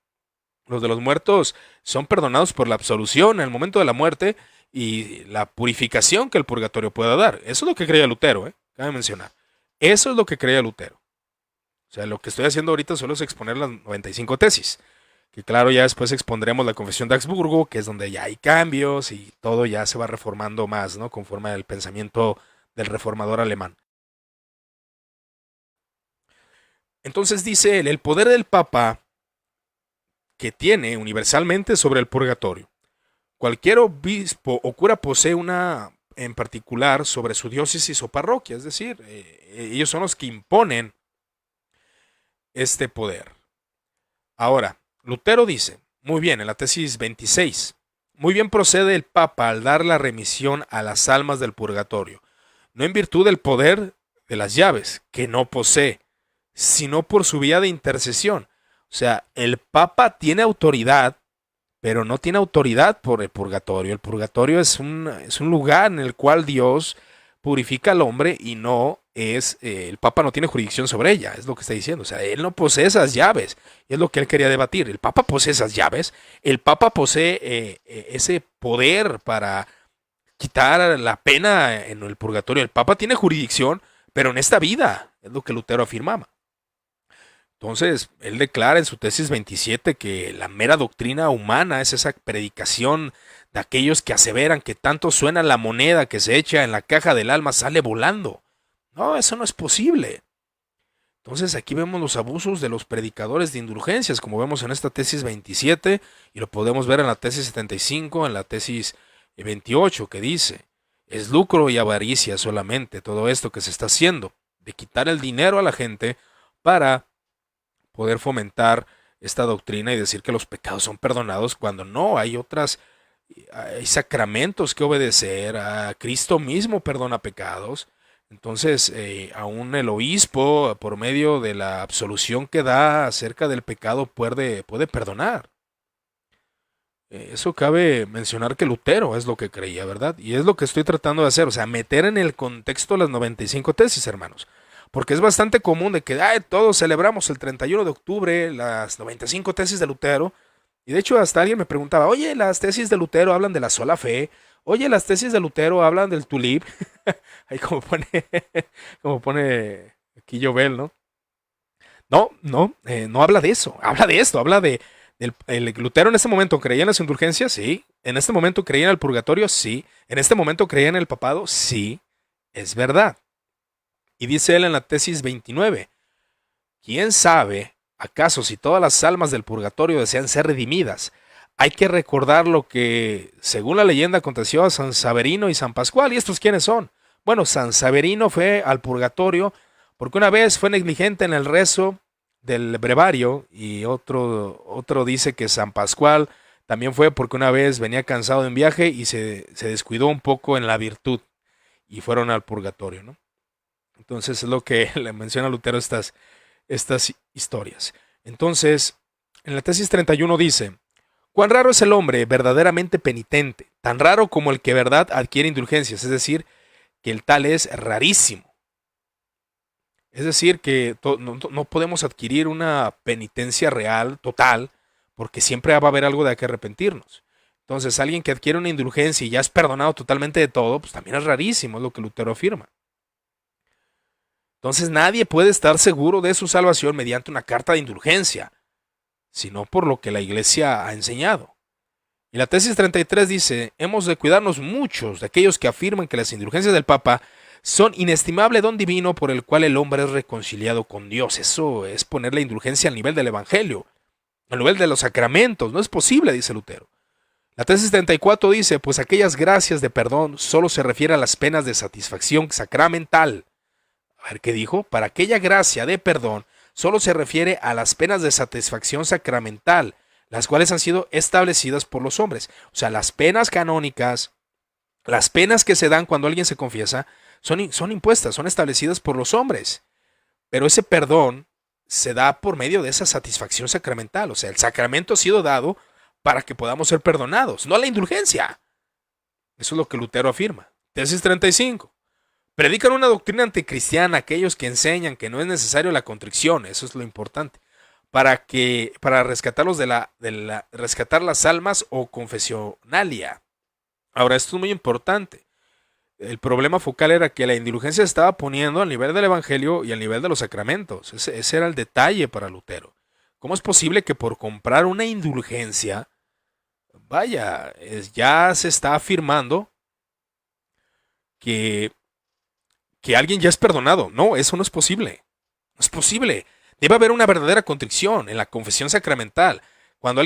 Los de los muertos son perdonados por la absolución en el momento de la muerte y la purificación que el purgatorio pueda dar. Eso es lo que creía Lutero, cabe mencionar. Eso es lo que creía Lutero. O sea, lo que estoy haciendo ahorita solo es exponer las 95 tesis. Que claro, ya después expondremos la Confesión de Augsburgo, que es donde ya hay cambios y todo ya se va reformando más, ¿no? Conforme al pensamiento del reformador alemán. Entonces dice él, el poder del Papa que tiene universalmente sobre el purgatorio. Cualquier obispo o cura posee una en particular sobre su diócesis o parroquia, es decir, ellos son los que imponen este poder. Ahora, Lutero dice, muy bien, en la tesis 26, muy bien procede el Papa al dar la remisión a las almas del purgatorio, no en virtud del poder de las llaves, que no posee, sino por su vía de intercesión. O sea, el Papa tiene autoridad, pero no tiene autoridad por el purgatorio. El purgatorio es un lugar en el cual Dios purifica al hombre y no es, el Papa no tiene jurisdicción sobre ella, es lo que está diciendo. O sea, él no posee esas llaves, y es lo que él quería debatir. El Papa posee esas llaves, el Papa posee ese poder para quitar la pena en el purgatorio. El Papa tiene jurisdicción, pero en esta vida, es lo que Lutero afirmaba. Entonces, él declara en su tesis 27 que la mera doctrina humana es esa predicación de aquellos que aseveran que tanto suena la moneda que se echa en la caja del alma sale volando. No, eso no es posible. Entonces aquí vemos los abusos de los predicadores de indulgencias, como vemos en esta tesis 27, y lo podemos ver en la tesis 75, en la tesis 28, que dice, es lucro y avaricia solamente todo esto que se está haciendo, de quitar el dinero a la gente para poder fomentar esta doctrina y decir que los pecados son perdonados cuando no, hay sacramentos que obedecer, a Cristo mismo perdona pecados. Entonces, aún el obispo, por medio de la absolución que da acerca del pecado, puede perdonar. Eso cabe mencionar que Lutero es lo que creía, ¿verdad? Y es lo que estoy tratando de hacer, o sea, meter en el contexto las 95 tesis, hermanos. Porque es bastante común de que todos celebramos el 31 de octubre las 95 tesis de Lutero. Y de hecho hasta alguien me preguntaba, oye, las tesis de Lutero hablan de la sola fe. Oye, las tesis de Lutero hablan del tulip. Ahí como pone aquí Jovel, ¿no? No habla de eso. Habla de esto, habla de el Lutero en este momento creía en las indulgencias, sí. En este momento creía en el purgatorio, sí. En este momento creía en el papado, sí. Es verdad. Y dice él en la tesis 29, ¿quién sabe, acaso si todas las almas del purgatorio desean ser redimidas, hay que recordar lo que, según la leyenda, aconteció a San Severino y San Pascual. ¿Y estos quiénes son? Bueno, San Severino fue al purgatorio porque una vez fue negligente en el rezo del brevario, y otro dice que San Pascual también fue porque una vez venía cansado de un viaje y se descuidó un poco en la virtud y fueron al purgatorio, ¿no? Entonces es lo que le menciona Lutero estas historias. Entonces, en la tesis 31 dice: cuán raro es el hombre verdaderamente penitente, tan raro como el que verdad adquiere indulgencias, es decir, que el tal es rarísimo. Es decir, que no podemos adquirir una penitencia real, total, porque siempre va a haber algo de que arrepentirnos. Entonces, alguien que adquiere una indulgencia y ya es perdonado totalmente de todo, pues también es rarísimo, es lo que Lutero afirma. Entonces, nadie puede estar seguro de su salvación mediante una carta de indulgencia, sino por lo que la Iglesia ha enseñado. Y la tesis 33 dice: hemos de cuidarnos muchos de aquellos que afirman que las indulgencias del Papa son inestimable don divino por el cual el hombre es reconciliado con Dios. Eso es poner la indulgencia al nivel del Evangelio, al nivel de los sacramentos. No es posible, dice Lutero. La tesis 34 dice: pues aquellas gracias de perdón solo se refiere a las penas de satisfacción sacramental. A ver, ¿qué dijo? Para aquella gracia de perdón solo se refiere a las penas de satisfacción sacramental, las cuales han sido establecidas por los hombres. O sea, las penas canónicas, las penas que se dan cuando alguien se confiesa, son impuestas, son establecidas por los hombres. Pero ese perdón se da por medio de esa satisfacción sacramental. O sea, el sacramento ha sido dado para que podamos ser perdonados, no la indulgencia. Eso es lo que Lutero afirma. Tesis 35. Predican una doctrina anticristiana aquellos que enseñan que no es necesario la contrición. Eso es lo importante. Para rescatarlos rescatar las almas o confesionalia. Ahora, esto es muy importante. El problema focal era que la indulgencia se estaba poniendo al nivel del Evangelio y al nivel de los sacramentos. Ese era el detalle para Lutero. ¿Cómo es posible que por comprar una indulgencia, ya se está afirmando que alguien ya es perdonado? No, eso no es posible. No es posible. Debe haber una verdadera contrición en la confesión sacramental. Cuando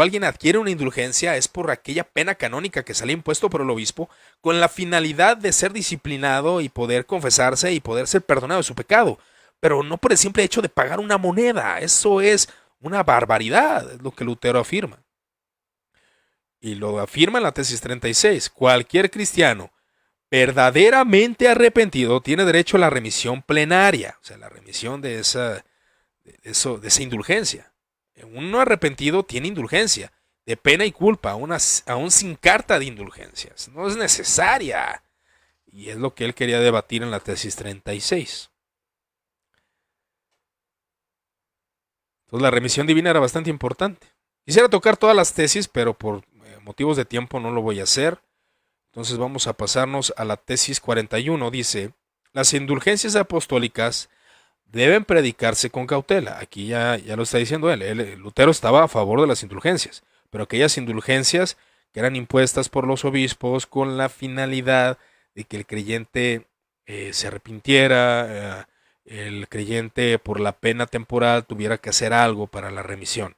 alguien adquiere una indulgencia es por aquella pena canónica que sale impuesto por el obispo con la finalidad de ser disciplinado y poder confesarse y poder ser perdonado de su pecado. Pero no por el simple hecho de pagar una moneda. Eso es una barbaridad, es lo que Lutero afirma. Y lo afirma en la tesis 36. Cualquier cristiano verdaderamente arrepentido tiene derecho a la remisión plenaria, o sea, la remisión de esa indulgencia. Un no arrepentido tiene indulgencia de pena y culpa, aún sin carta de indulgencias. No es necesaria. Y es lo que él quería debatir en la tesis 36. Entonces la remisión divina era bastante importante. Quisiera tocar todas las tesis, pero por motivos de tiempo no lo voy a hacer. Entonces vamos a pasarnos a la tesis 41. Dice: las indulgencias apostólicas deben predicarse con cautela. Aquí ya lo está diciendo él. Lutero estaba a favor de las indulgencias, pero aquellas indulgencias que eran impuestas por los obispos con la finalidad de que el creyente se arrepintiera, el creyente por la pena temporal tuviera que hacer algo para la remisión,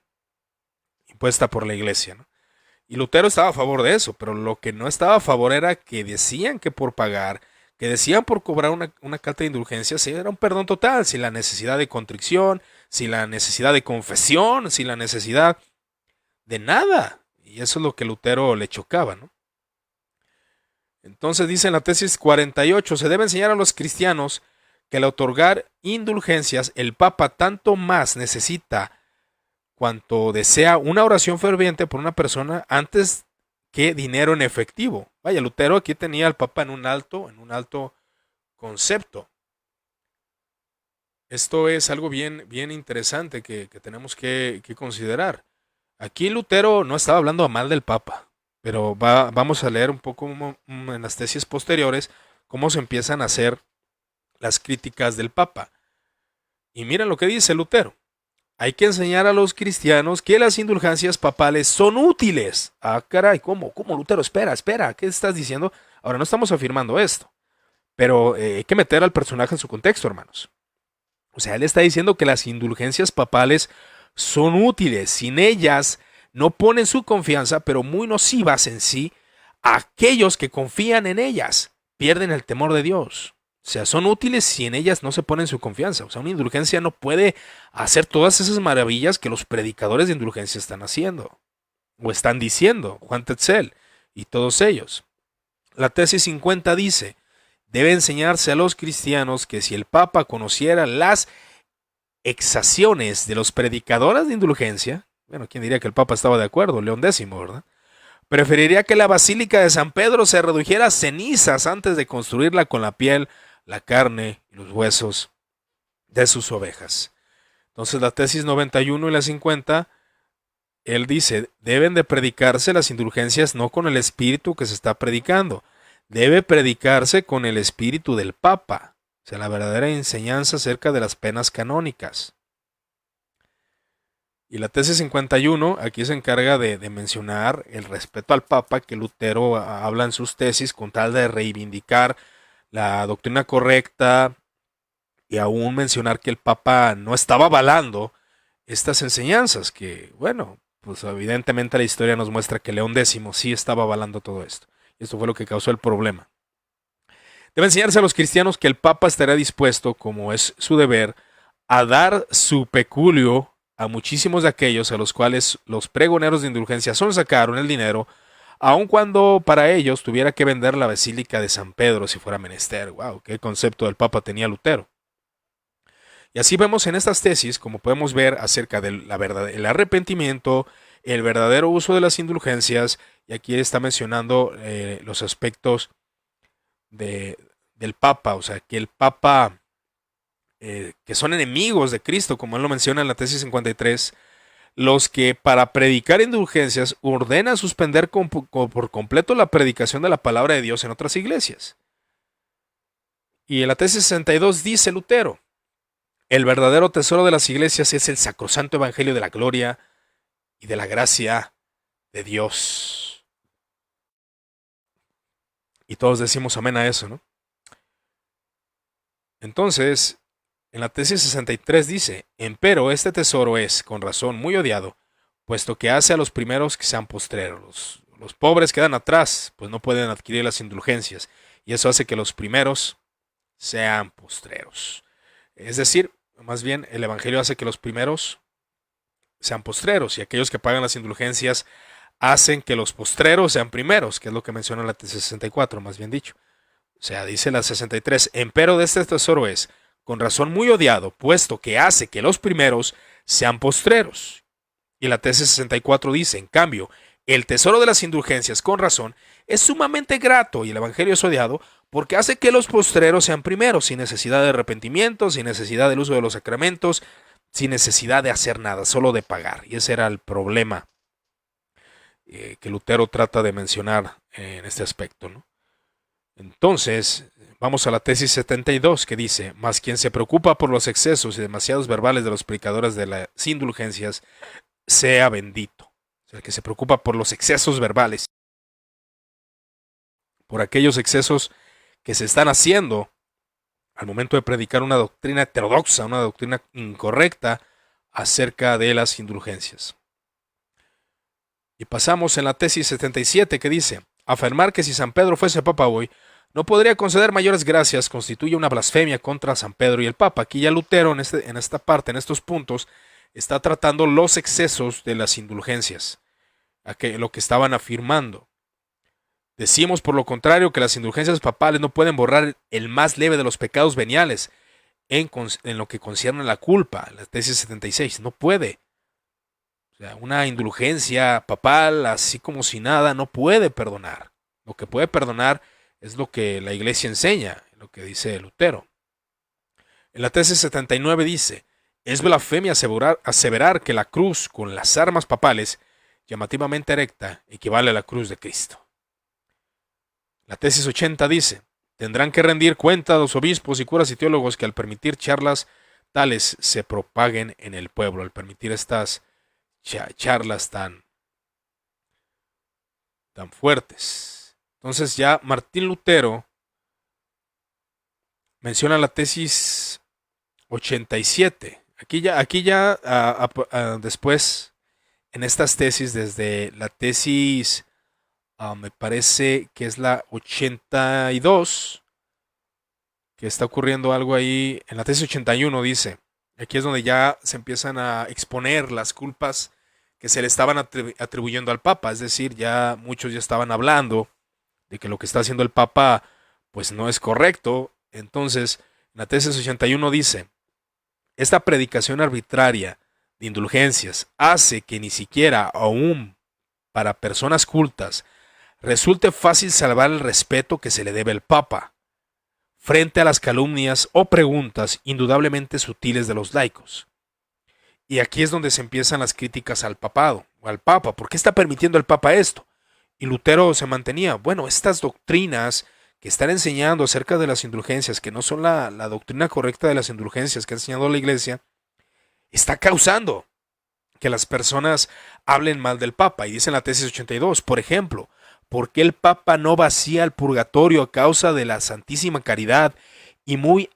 impuesta por la iglesia, ¿no? Y Lutero estaba a favor de eso, pero lo que no estaba a favor era que decían que por pagar, que decían por cobrar una carta de indulgencia, sí, era un perdón total, sin la necesidad de contrición, sin la necesidad de confesión, sin la necesidad de nada. Y eso es lo que Lutero le chocaba, ¿no? Entonces dice en la tesis 48, se debe enseñar a los cristianos que al otorgar indulgencias, el Papa tanto más necesita cuanto desea una oración ferviente por una persona antes que dinero en efectivo. Vaya, Lutero aquí tenía al Papa en un alto concepto. Esto es algo bien interesante que tenemos que considerar. Aquí Lutero no estaba hablando mal del Papa, pero vamos a leer un poco en las tesis posteriores cómo se empiezan a hacer las críticas del Papa. Y miren lo que dice Lutero. Hay que enseñar a los cristianos que las indulgencias papales son útiles. Ah, caray, ¿cómo, Lutero? Espera, ¿qué estás diciendo? Ahora, no estamos afirmando esto, pero hay que meter al personaje en su contexto, hermanos. O sea, él está diciendo que las indulgencias papales son útiles. Sin ellas no ponen su confianza, pero muy nocivas en sí, aquellos que confían en ellas pierden el temor de Dios. O sea, son útiles si en ellas no se ponen su confianza. O sea, una indulgencia no puede hacer todas esas maravillas que los predicadores de indulgencia están haciendo o están diciendo, Juan Tetzel y todos ellos. La tesis 50 dice, debe enseñarse a los cristianos que si el Papa conociera las exacciones de los predicadores de indulgencia, bueno, ¿quién diría que el Papa estaba de acuerdo? León X, ¿verdad? Preferiría que la Basílica de San Pedro se redujera a cenizas antes de construirla con la piel, la carne y los huesos de sus ovejas. Entonces la tesis 91 y la 50, él dice, deben de predicarse las indulgencias no con el espíritu que se está predicando, debe predicarse con el espíritu del Papa, o sea, la verdadera enseñanza acerca de las penas canónicas. Y la tesis 51 aquí se encarga de mencionar el respeto al Papa que Lutero habla en sus tesis con tal de reivindicar la doctrina correcta y aún mencionar que el Papa no estaba avalando estas enseñanzas, que bueno, pues evidentemente la historia nos muestra que León X sí estaba avalando todo esto. Y esto fue lo que causó el problema. Debe enseñarse a los cristianos que el Papa estará dispuesto, como es su deber, a dar su peculio a muchísimos de aquellos a los cuales los pregoneros de indulgencia son sacaron el dinero, aun cuando para ellos tuviera que vender la Basílica de San Pedro si fuera menester. Wow, qué concepto del Papa tenía Lutero. Y así vemos en estas tesis, como podemos ver, acerca del el arrepentimiento, el verdadero uso de las indulgencias, y aquí está mencionando los aspectos del Papa, o sea, que el Papa, que son enemigos de Cristo, como él lo menciona en la tesis 53, los que para predicar indulgencias ordenan suspender por completo la predicación de la palabra de Dios en otras iglesias. Y en la tesis 62 dice Lutero, el verdadero tesoro de las iglesias es el sacrosanto evangelio de la gloria y de la gracia de Dios. Y todos decimos amén a eso, ¿no? Entonces, en la tesis 63 dice, empero este tesoro es, con razón, muy odiado, puesto que hace a los primeros que sean postreros. Los pobres quedan atrás, pues no pueden adquirir las indulgencias, y eso hace que los primeros sean postreros. Es decir, más bien, el Evangelio hace que los primeros sean postreros, y aquellos que pagan las indulgencias hacen que los postreros sean primeros, que es lo que menciona la tesis 64, más bien dicho. O sea, dice la 63, empero de este tesoro es, con razón muy odiado, puesto que hace que los primeros sean postreros. Y la tesis 64 dice, en cambio, el tesoro de las indulgencias, con razón, es sumamente grato y el Evangelio es odiado porque hace que los postreros sean primeros, sin necesidad de arrepentimiento, sin necesidad del uso de los sacramentos, sin necesidad de hacer nada, solo de pagar. Y ese era el problema que Lutero trata de mencionar en este aspecto, ¿no? Entonces, vamos a la tesis 72 que dice, mas quien se preocupa por los excesos y demasiados verbales de los predicadores de las indulgencias, sea bendito. O sea, el que se preocupa por los excesos verbales, por aquellos excesos que se están haciendo al momento de predicar una doctrina heterodoxa, una doctrina incorrecta acerca de las indulgencias. Y pasamos en la tesis 77 que dice, afirmar que si San Pedro fuese Papa hoy, no podría conceder mayores gracias, constituye una blasfemia contra San Pedro y el Papa. Aquí ya Lutero en esta parte, en estos puntos, está tratando los excesos de las indulgencias, lo que estaban afirmando. Decimos, por lo contrario, que las indulgencias papales no pueden borrar el más leve de los pecados veniales en lo que concierne a la culpa. La tesis 76 no puede. O sea, una indulgencia papal, así como si nada, no puede perdonar. Lo que puede perdonar es lo que la iglesia enseña, lo que dice Lutero. En la tesis 79 dice, es blasfemia aseverar que la cruz con las armas papales, llamativamente erecta, equivale a la cruz de Cristo. La tesis 80 dice, tendrán que rendir cuenta a los obispos y curas y teólogos que al permitir charlas tales se propaguen en el pueblo, al permitir estas charlas tan fuertes. Entonces ya Martín Lutero menciona la tesis 87. Aquí ya después en estas tesis, desde la tesis, me parece que es la 82, que está ocurriendo algo ahí. En la tesis 81 dice, aquí es donde ya se empiezan a exponer las culpas que se le estaban atribuyendo al Papa, es decir, ya muchos ya estaban hablando de que lo que está haciendo el Papa pues no es correcto. Entonces, en la tesis 81 dice, esta predicación arbitraria de indulgencias hace que ni siquiera aún para personas cultas resulte fácil salvar el respeto que se le debe al Papa frente a las calumnias o preguntas indudablemente sutiles de los laicos. Y aquí es donde se empiezan las críticas al papado, o al Papa. ¿Por qué está permitiendo el Papa esto? Y Lutero se mantenía, bueno, estas doctrinas que están enseñando acerca de las indulgencias, que no son la doctrina correcta de las indulgencias que ha enseñado la Iglesia, está causando que las personas hablen mal del Papa. Y dice en la tesis 82, por ejemplo, ¿por qué el Papa no vacía el purgatorio a causa de la Santísima Caridad y muy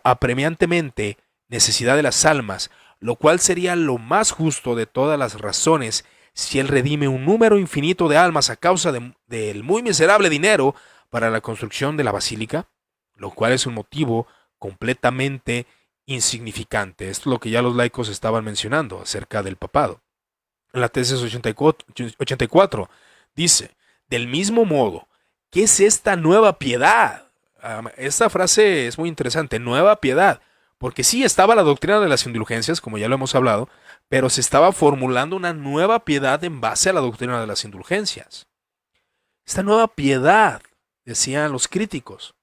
apremiantemente necesidad de las almas, lo cual sería lo más justo de todas las razones si él redime un número infinito de almas a causa del muy miserable dinero para la construcción de la basílica? Lo cual es un motivo completamente insignificante. Esto es lo que ya los laicos estaban mencionando acerca del papado. En la tesis 84 dice, del mismo modo, ¿qué es esta nueva piedad? Esta frase es muy interesante, nueva piedad, porque sí estaba la doctrina de las indulgencias, como ya lo hemos hablado, pero se estaba formulando una nueva piedad en base a la doctrina de las indulgencias. Esta nueva piedad, decían los críticos,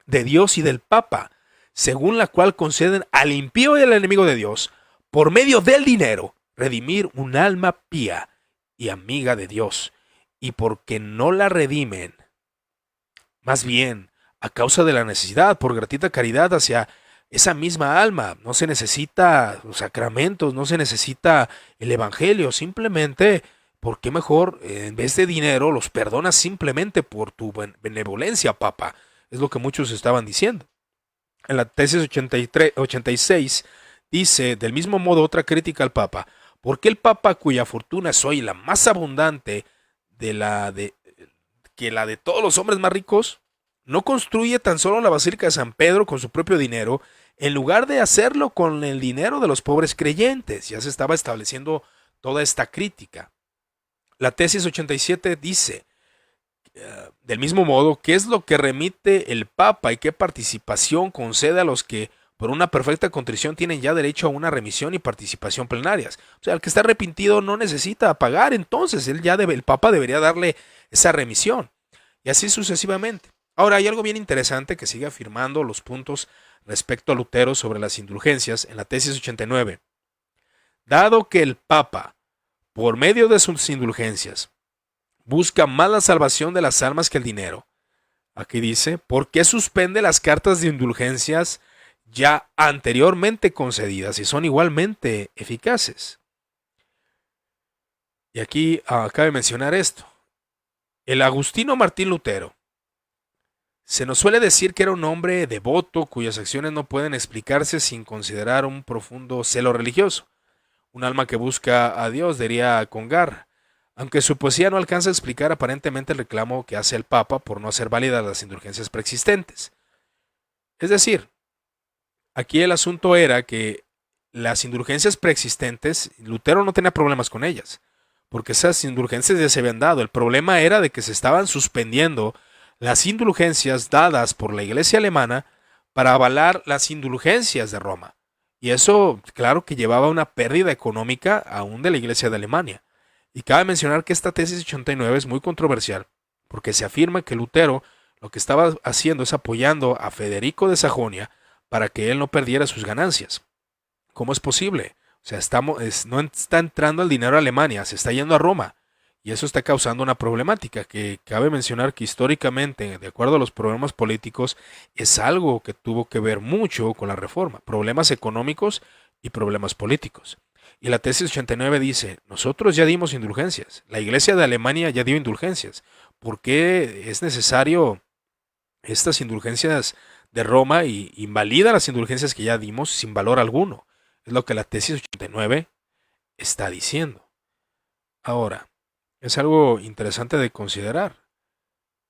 de Dios y del Papa, según la cual conceden al impío y al enemigo de Dios, por medio del dinero, redimir un alma pía y amiga de Dios, y porque no la redimen, más bien, a causa de la necesidad, por gratuita caridad hacia esa misma alma, no se necesita los sacramentos, no se necesita el evangelio, simplemente, ¿por qué mejor en vez de dinero los perdonas simplemente por tu benevolencia, Papa? Es lo que muchos estaban diciendo. En la tesis 86 dice, del mismo modo, otra crítica al Papa, ¿por qué el Papa, cuya fortuna es hoy la más abundante que la de todos los hombres más ricos, no construye tan solo la Basílica de San Pedro con su propio dinero, en lugar de hacerlo con el dinero de los pobres creyentes? Ya se estaba estableciendo toda esta crítica. La tesis 87 dice, del mismo modo, ¿qué es lo que remite el Papa y qué participación concede a los que por una perfecta contrición tienen ya derecho a una remisión y participación plenarias? O sea, el que está arrepentido no necesita pagar, entonces el Papa debería darle esa remisión. Y así sucesivamente. Ahora, hay algo bien interesante que sigue afirmando los puntos respecto a Lutero sobre las indulgencias en la tesis 89. Dado que el Papa, por medio de sus indulgencias, busca más la salvación de las almas que el dinero. Aquí dice, ¿por qué suspende las cartas de indulgencias ya anteriormente concedidas y son igualmente eficaces? Y aquí cabe mencionar esto. El Agustino Martín Lutero se nos suele decir que era un hombre devoto cuyas acciones no pueden explicarse sin considerar un profundo celo religioso. Un alma que busca a Dios, diría Congar, aunque su poesía no alcanza a explicar aparentemente el reclamo que hace el Papa por no hacer válidas las indulgencias preexistentes. Es decir, aquí el asunto era que las indulgencias preexistentes, Lutero no tenía problemas con ellas, porque esas indulgencias ya se habían dado. El problema era de que se estaban suspendiendo las indulgencias dadas por la Iglesia alemana para avalar las indulgencias de Roma. Y eso, claro que llevaba a una pérdida económica aún de la Iglesia de Alemania. Y cabe mencionar que esta tesis 89 es muy controversial, porque se afirma que Lutero lo que estaba haciendo es apoyando a Federico de Sajonia para que él no perdiera sus ganancias. ¿Cómo es posible? O sea, no está entrando el dinero a Alemania, se está yendo a Roma. Y eso está causando una problemática que cabe mencionar que históricamente, de acuerdo a los problemas políticos, es algo que tuvo que ver mucho con la reforma. Problemas económicos y problemas políticos. Y la tesis 89 dice, nosotros ya dimos indulgencias. La Iglesia de Alemania ya dio indulgencias. ¿Por qué es necesario estas indulgencias de Roma y invalida las indulgencias que ya dimos sin valor alguno? Es lo que la tesis 89 está diciendo. Ahora, es algo interesante de considerar.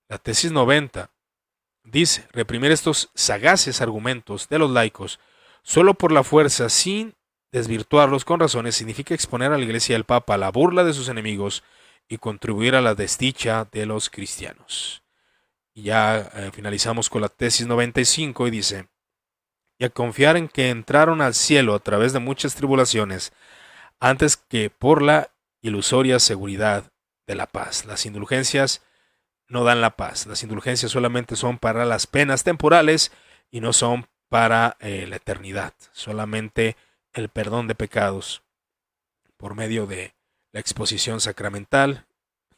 La tesis 90 dice, reprimir estos sagaces argumentos de los laicos solo por la fuerza sin desvirtuarlos con razones significa exponer a la Iglesia y al Papa a la burla de sus enemigos y contribuir a la desdicha de los cristianos. Y ya finalizamos con la tesis 95 y dice, y a confiar en que entraron al cielo a través de muchas tribulaciones antes que por la ilusoria seguridad de la paz. Las indulgencias no dan la paz. Las indulgencias solamente son para las penas temporales y no son para la eternidad. Solamente el perdón de pecados por medio de la exposición sacramental,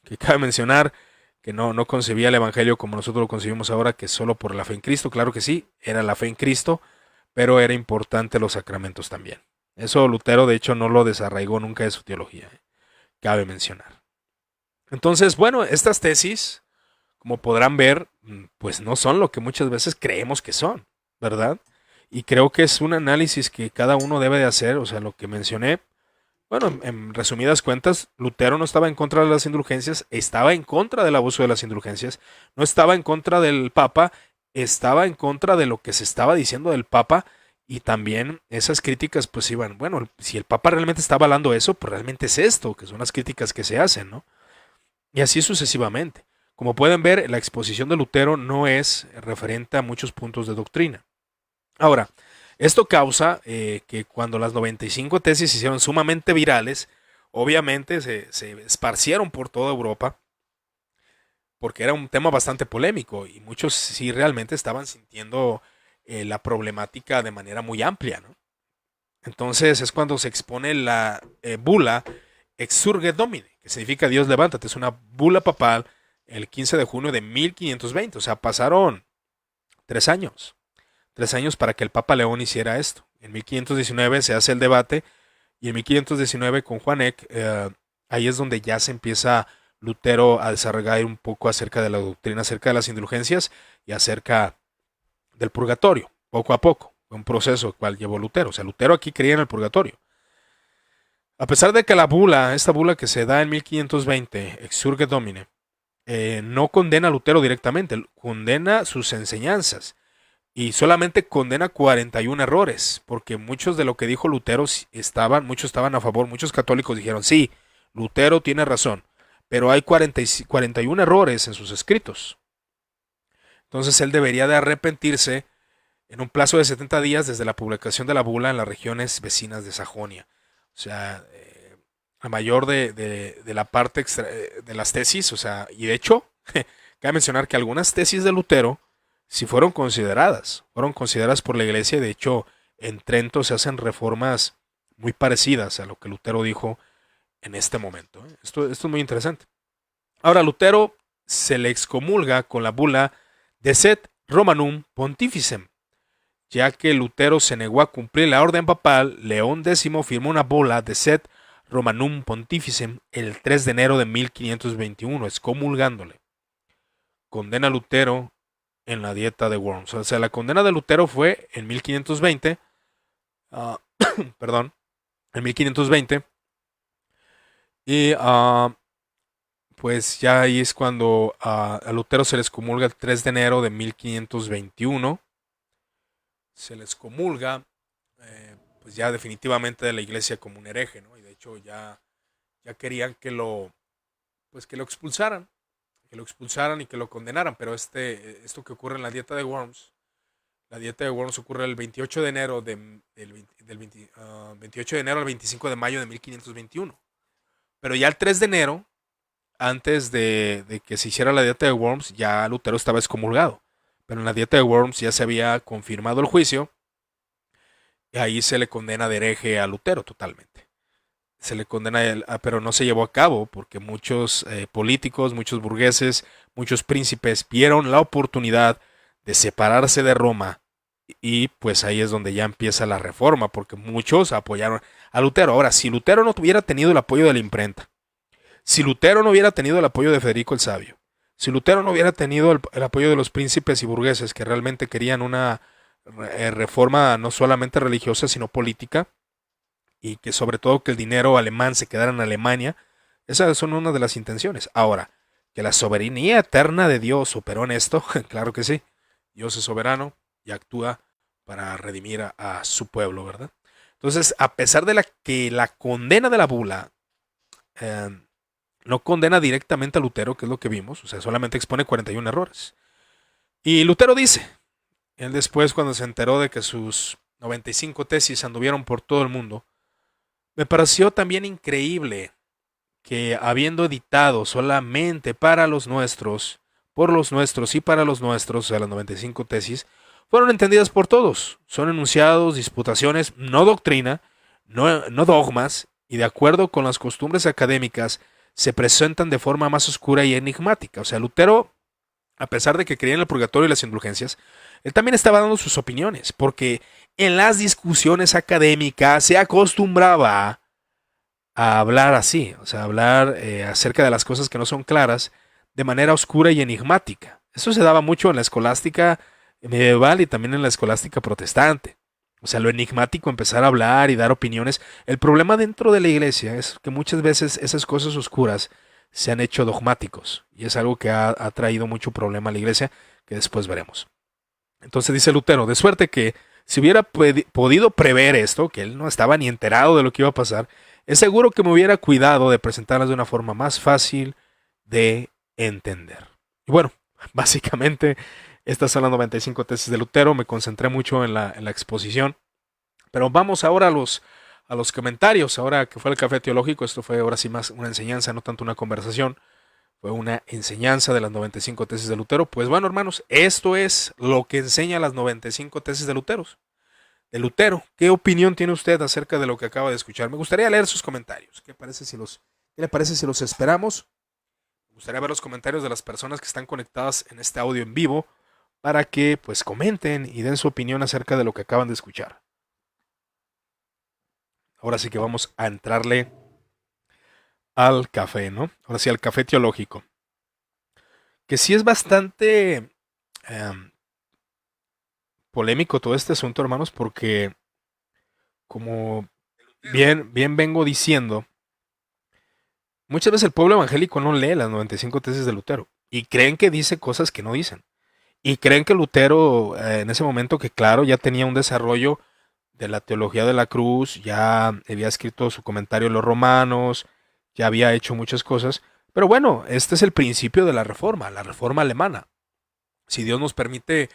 que cabe mencionar que no concebía el Evangelio como nosotros lo concebimos ahora, que solo por la fe en Cristo. Claro que sí, era la fe en Cristo, pero era importante los sacramentos también. Eso Lutero de hecho no lo desarraigó nunca de su teología, cabe mencionar. Entonces, bueno, estas tesis, como podrán ver, pues no son lo que muchas veces creemos que son, ¿verdad? Y creo que es un análisis que cada uno debe de hacer, o sea, lo que mencioné. Bueno, en resumidas cuentas, Lutero no estaba en contra de las indulgencias, estaba en contra del abuso de las indulgencias, no estaba en contra del Papa, estaba en contra de lo que se estaba diciendo del Papa, y también esas críticas pues iban, bueno, si el Papa realmente está avalando eso, pues realmente es esto, que son las críticas que se hacen, ¿no? Y así sucesivamente. Como pueden ver, la exposición de Lutero no es referente a muchos puntos de doctrina. Ahora, esto causa que cuando las 95 tesis se hicieron sumamente virales, obviamente se esparcieron por toda Europa, porque era un tema bastante polémico y muchos sí realmente estaban sintiendo la problemática de manera muy amplia, ¿no? Entonces es cuando se expone la bula Exsurge Domine, que significa Dios levántate. Es una bula papal el 15 de junio de 1520, o sea, pasaron 3 años. 3 años para que el Papa León hiciera esto. En 1519 se hace el debate y en 1519 con Juan Eck, ahí es donde ya se empieza Lutero a desarrollar un poco acerca de la doctrina, acerca de las indulgencias y acerca del purgatorio, poco a poco. Fue un proceso el cual llevó Lutero. O sea, Lutero aquí creía en el purgatorio. A pesar de que la bula, esta bula que se da en 1520, Exsurge Domine, no condena a Lutero directamente, condena sus enseñanzas. Y solamente condena 41 errores, porque muchos de lo que dijo Lutero muchos estaban a favor, muchos católicos dijeron, sí, Lutero tiene razón, pero hay 41 errores en sus escritos. Entonces él debería de arrepentirse en un plazo de 70 días desde la publicación de la bula en las regiones vecinas de Sajonia. O sea, la mayor de la parte de las tesis, o sea, y de hecho, cabe mencionar que algunas tesis de Lutero si fueron consideradas por la iglesia. De hecho, en Trento se hacen reformas muy parecidas a lo que Lutero dijo en este momento. Esto es muy interesante. Ahora, Lutero se le excomulga con la bula Decet Romanum Pontificem, ya que Lutero se negó a cumplir la orden papal. León X firmó una bula Decet Romanum Pontificem el 3 de enero de 1521, excomulgándole. Condena a Lutero en la dieta de Worms. O sea, la condena de Lutero fue en 1520, perdón, en 1520, y pues ya ahí es cuando a Lutero se le excomulga el 3 de enero de 1521, se le excomulga, pues ya definitivamente de la iglesia como un hereje, ¿no? Y de hecho ya querían que lo expulsaran. Y que lo condenaran, pero esto que ocurre en la dieta de Worms ocurre el 28 de enero del 28 de enero al 25 de mayo de 1521. Pero ya el 3 de enero, antes de que se hiciera la dieta de Worms, ya Lutero estaba excomulgado. Pero en la dieta de Worms ya se había confirmado el juicio y ahí se le condena de hereje a Lutero totalmente. Se le condena, pero no se llevó a cabo porque muchos políticos, muchos burgueses, muchos príncipes vieron la oportunidad de separarse de Roma y pues ahí es donde ya empieza la reforma, porque muchos apoyaron a Lutero. Ahora, si Lutero no hubiera tenido el apoyo de la imprenta, si Lutero no hubiera tenido el apoyo de Federico el Sabio, si Lutero no hubiera tenido el apoyo de los príncipes y burgueses que realmente querían una reforma no solamente religiosa sino política, y que sobre todo que el dinero alemán se quedara en Alemania, Esas son una de las intenciones. Ahora, que la soberanía eterna de Dios operó en esto, claro que sí. Dios es soberano y actúa para redimir a su pueblo, ¿verdad? Entonces, a pesar de que la condena de la bula eh, no condena directamente a Lutero, que es lo que vimos, o sea, solamente expone 41 errores. Y Lutero dice, él después cuando se enteró de que sus 95 tesis anduvieron por todo el mundo, me pareció también increíble que habiendo editado solamente para los nuestros, por los nuestros y para los nuestros, o sea, las 95 tesis, fueron entendidas por todos. Son enunciados, disputaciones, no doctrina, no dogmas, y de acuerdo con las costumbres académicas, se presentan de forma más oscura y enigmática. O sea, Lutero, a pesar de que creía en el purgatorio y las indulgencias, él también estaba dando sus opiniones, porque en las discusiones académicas se acostumbraba a hablar así, o sea, hablar acerca de las cosas que no son claras de manera oscura y enigmática. Eso se daba mucho en la escolástica medieval y también en la escolástica protestante. O sea, lo enigmático, empezar a hablar y dar opiniones. El problema dentro de la iglesia es que muchas veces esas cosas oscuras se han hecho dogmáticos y es algo que ha traído mucho problema a la iglesia que después veremos. Entonces dice Lutero, de suerte que si hubiera podido prever esto, que él no estaba ni enterado de lo que iba a pasar, es seguro que me hubiera cuidado de presentarlas de una forma más fácil de entender. Y bueno, básicamente estas son las 95 tesis de Lutero, me concentré mucho en la exposición, pero vamos ahora a los comentarios, ahora que fue el café teológico, esto fue ahora sí más una enseñanza, no tanto una conversación. Fue una enseñanza de las 95 tesis de Lutero. Pues bueno, hermanos, esto es lo que enseña las 95 tesis de Lutero. De Lutero, ¿qué opinión tiene usted acerca de lo que acaba de escuchar? Me gustaría leer sus comentarios. ¿Qué le parece si los esperamos? Me gustaría ver los comentarios de las personas que están conectadas en este audio en vivo para que pues comenten y den su opinión acerca de lo que acaban de escuchar. Ahora sí que vamos a entrarle al café, ¿no? Ahora sí al café teológico. Que sí es bastante eh, polémico todo este asunto, hermanos, porque como bien vengo diciendo, muchas veces el pueblo evangélico no lee las 95 tesis de Lutero y creen que dice cosas que no dicen. Y creen que Lutero, en ese momento que claro, ya tenía un desarrollo de la teología de la cruz, ya había escrito su comentario a los romanos, ya había hecho muchas cosas. Pero bueno, este es el principio de la reforma alemana. Si Dios nos permite,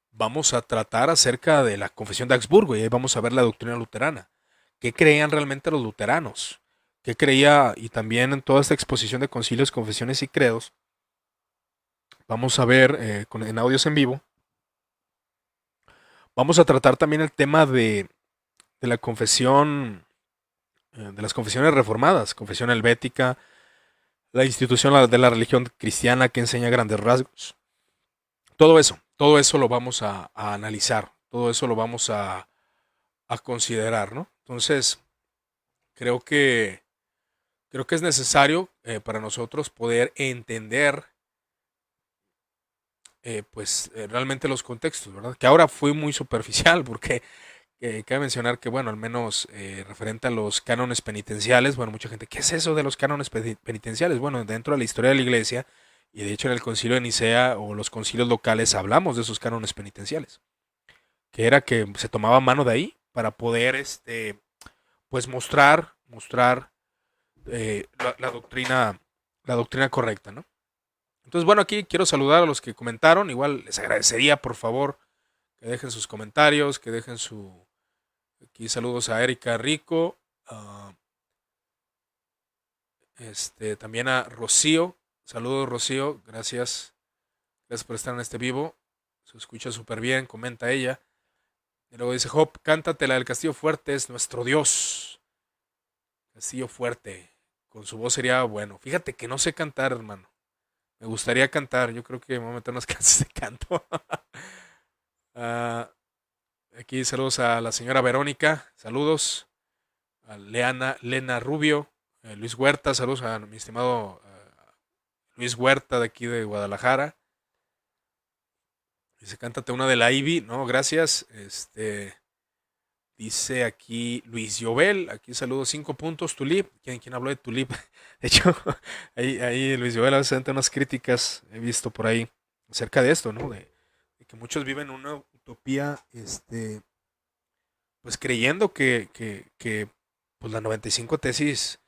vamos a tratar acerca de la confesión de Augsburgo y ahí vamos a ver la doctrina luterana. ¿Qué creían realmente los luteranos? ¿Qué creía? Y también en toda esta exposición de concilios, confesiones y credos, vamos a ver en audios en vivo, vamos a tratar también el tema de la confesión, de las confesiones reformadas, confesión helvética, la institución de la religión cristiana que enseña grandes rasgos. Todo eso lo vamos a analizar, todo eso lo vamos a considerar, ¿no? Entonces, creo que, creo que es necesario para nosotros poder entender realmente los contextos, ¿verdad? Que ahora fui muy superficial porque cabe mencionar que, bueno, al menos referente a los cánones penitenciales, bueno, mucha gente, ¿qué es eso de los cánones penitenciales? Bueno, dentro de la historia de la iglesia, y de hecho en el concilio de Nicea o los concilios locales hablamos de esos cánones penitenciales, que era que se tomaba mano de ahí para poder, pues mostrar la doctrina correcta, ¿no? Entonces, bueno, aquí quiero saludar a los que comentaron. Igual les agradecería, por favor, que dejen sus comentarios, que dejen su... Aquí saludos a Erika Rico, también a Rocío. Saludos, Rocío. Gracias. Gracias por estar en este vivo. Se escucha súper bien, comenta ella. Y luego dice Hop, cántate la del Castillo Fuerte, es nuestro Dios. Castillo Fuerte. Con su voz sería bueno. Fíjate que no sé cantar, hermano. Me gustaría cantar. Yo creo que me voy a meter unas clases de canto. Ah, aquí saludos a la señora Verónica. Saludos. A Lena Rubio. Luis Huerta. Saludos a mi estimado Luis Huerta de aquí de Guadalajara. Dice, cántate una de la Ivy. No, gracias. Dice aquí Luis Llobel, aquí saludos 5 puntos, Tulip. ¿Quién habló de Tulip? De hecho, ahí Luis Llobel a veces entra unas críticas, he visto por ahí, acerca de esto, ¿no? De que muchos viven una utopía, pues creyendo que pues la 95 tesis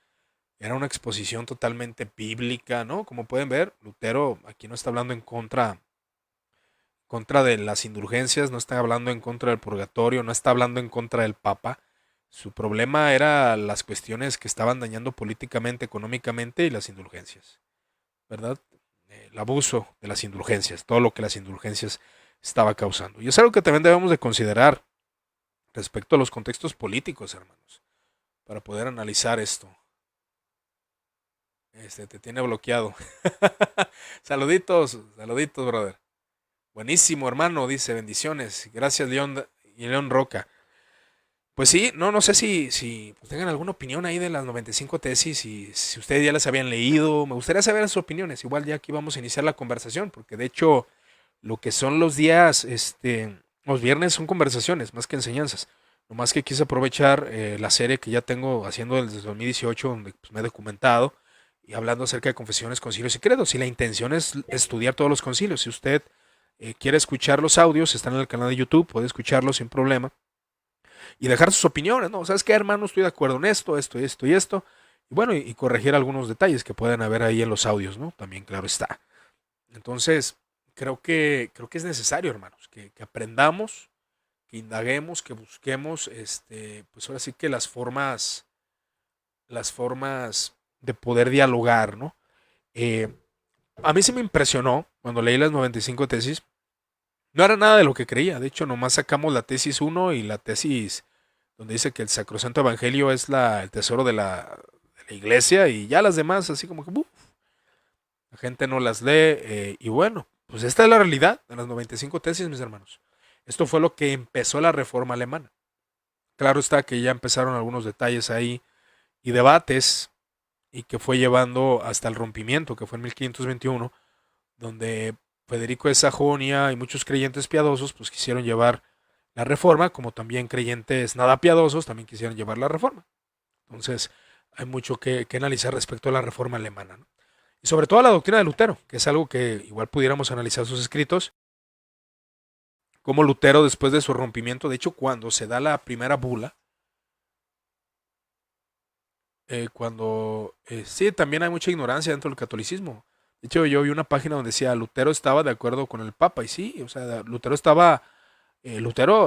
era una exposición totalmente bíblica, ¿no? Como pueden ver, Lutero aquí no está hablando en contra de las indulgencias, no está hablando en contra del purgatorio, no está hablando en contra del Papa. Su problema era las cuestiones que estaban dañando políticamente, económicamente y las indulgencias, ¿verdad? El abuso de las indulgencias, todo lo que las indulgencias estaba causando. Y es algo que también debemos de considerar respecto a los contextos políticos, hermanos, para poder analizar esto. Te tiene bloqueado. Saluditos, saluditos, brother. Buenísimo, hermano, dice, bendiciones. Gracias, León y León Roca. Pues sí, no sé si pues tengan alguna opinión ahí de las 95 tesis y si ustedes ya las habían leído. Me gustaría saber sus opiniones. Igual ya aquí vamos a iniciar la conversación, porque de hecho lo que son los días, los viernes son conversaciones más que enseñanzas. Nomás que quise aprovechar la serie que ya tengo haciendo desde 2018, donde pues, me he documentado y hablando acerca de confesiones, concilios y credos. Y la intención es estudiar todos los concilios. Si usted quiere escuchar los audios, están en el canal de YouTube, puede escucharlos sin problema y dejar sus opiniones, ¿no? ¿Sabes qué, hermano? Estoy de acuerdo en esto y esto. Y bueno, y corregir algunos detalles que pueden haber ahí en los audios, ¿no? También, claro está. Entonces, creo que es necesario, hermanos, que aprendamos, que indaguemos, que busquemos, pues ahora sí que las formas de poder dialogar, ¿no? Eh, a mí sí me impresionó cuando leí las 95 tesis. No era nada de lo que creía. De hecho, nomás sacamos la tesis uno y la tesis donde dice que el Sacrosanto Evangelio es el tesoro de la iglesia y ya las demás, así como que la gente no las lee. Y bueno, pues esta es la realidad de las 95 tesis, mis hermanos. Esto fue lo que empezó la reforma alemana. Claro está que ya empezaron algunos detalles ahí y debates y que fue llevando hasta el rompimiento, que fue en 1521, donde Federico de Sajonia y muchos creyentes piadosos pues quisieron llevar la reforma, como también creyentes nada piadosos también quisieron llevar la reforma. Entonces hay mucho que analizar respecto a la reforma alemana, ¿no? Y sobre todo a la doctrina de Lutero, que es algo que igual pudiéramos analizar sus escritos, como Lutero después de su rompimiento, de hecho cuando se da la primera bula, sí, también hay mucha ignorancia dentro del catolicismo. De hecho, yo vi una página donde decía Lutero estaba de acuerdo con el Papa, y sí, o sea, Lutero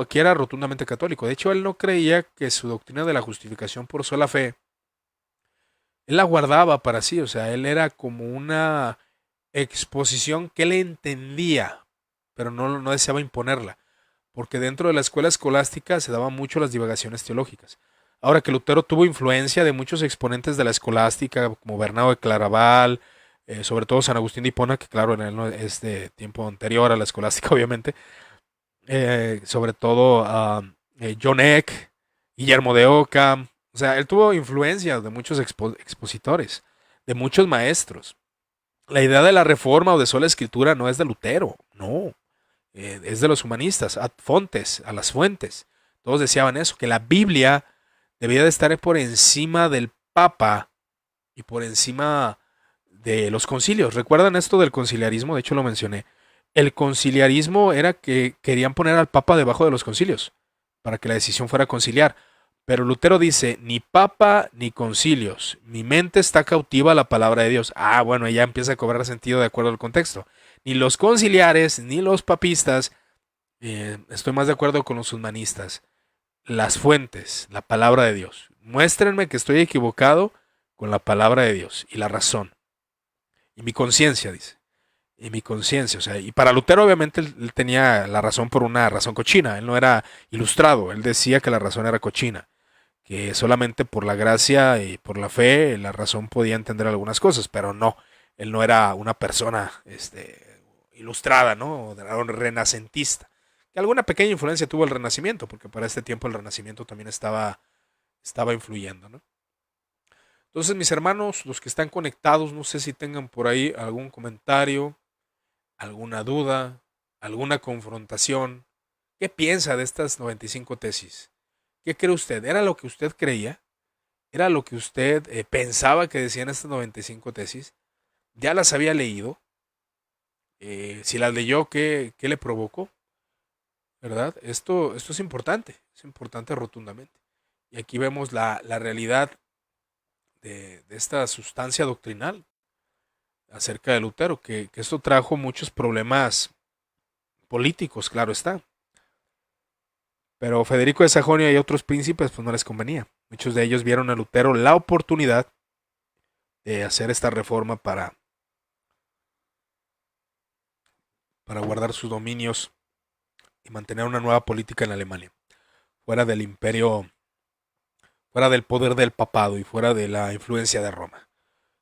aquí era rotundamente católico. De hecho, él no creía que su doctrina de la justificación por sola fe, él la guardaba para sí, o sea, él era como una exposición que él entendía, pero no deseaba imponerla, porque dentro de la escuela escolástica se daban mucho las divagaciones teológicas. Ahora que Lutero tuvo influencia de muchos exponentes de la escolástica, como Bernardo de Claraval, sobre todo San Agustín de Hipona, que claro, es de tiempo anterior a la escolástica, obviamente, sobre todo John Eck, Guillermo de Ockham, o sea, él tuvo influencia de muchos expositores, de muchos maestros. La idea de la reforma o de sola escritura no es de Lutero, no, es de los humanistas, ad fontes, a las fuentes. Todos decían eso, que la Biblia debía de estar por encima del Papa y por encima de los concilios. ¿Recuerdan esto del conciliarismo? De hecho lo mencioné. El conciliarismo era que querían poner al Papa debajo de los concilios para que la decisión fuera conciliar. Pero Lutero dice, ni papa ni concilios, mi mente está cautiva a la palabra de Dios. Ah, bueno, ya empieza a cobrar sentido de acuerdo al contexto. Ni los conciliares, ni los papistas, estoy más de acuerdo con los humanistas. Las fuentes, la palabra de Dios. Muéstrenme que estoy equivocado con la palabra de Dios y la razón. Y mi conciencia, dice. Y mi conciencia, o sea, y para Lutero obviamente él tenía la razón por una razón cochina, él no era ilustrado, él decía que la razón era cochina, que solamente por la gracia y por la fe la razón podía entender algunas cosas, pero no, él no era una persona ilustrada, ¿no? Era un renacentista, que alguna pequeña influencia tuvo el Renacimiento, porque para este tiempo el Renacimiento también estaba influyendo, ¿no? Entonces, mis hermanos, los que están conectados, no sé si tengan por ahí algún comentario, alguna duda, alguna confrontación. ¿Qué piensa de estas 95 tesis? ¿Qué cree usted? ¿Era lo que usted creía? ¿Era lo que usted pensaba que decían estas 95 tesis? ¿Ya las había leído? Si las leyó, ¿qué le provocó? ¿Verdad? Esto es importante rotundamente. Y aquí vemos la realidad de esta sustancia doctrinal acerca de Lutero, que esto trajo muchos problemas políticos, claro está. Pero Federico de Sajonia y otros príncipes pues no les convenía. Muchos de ellos vieron a Lutero la oportunidad de hacer esta reforma para guardar sus dominios y mantener una nueva política en Alemania, fuera del imperio, fuera del poder del papado y fuera de la influencia de Roma.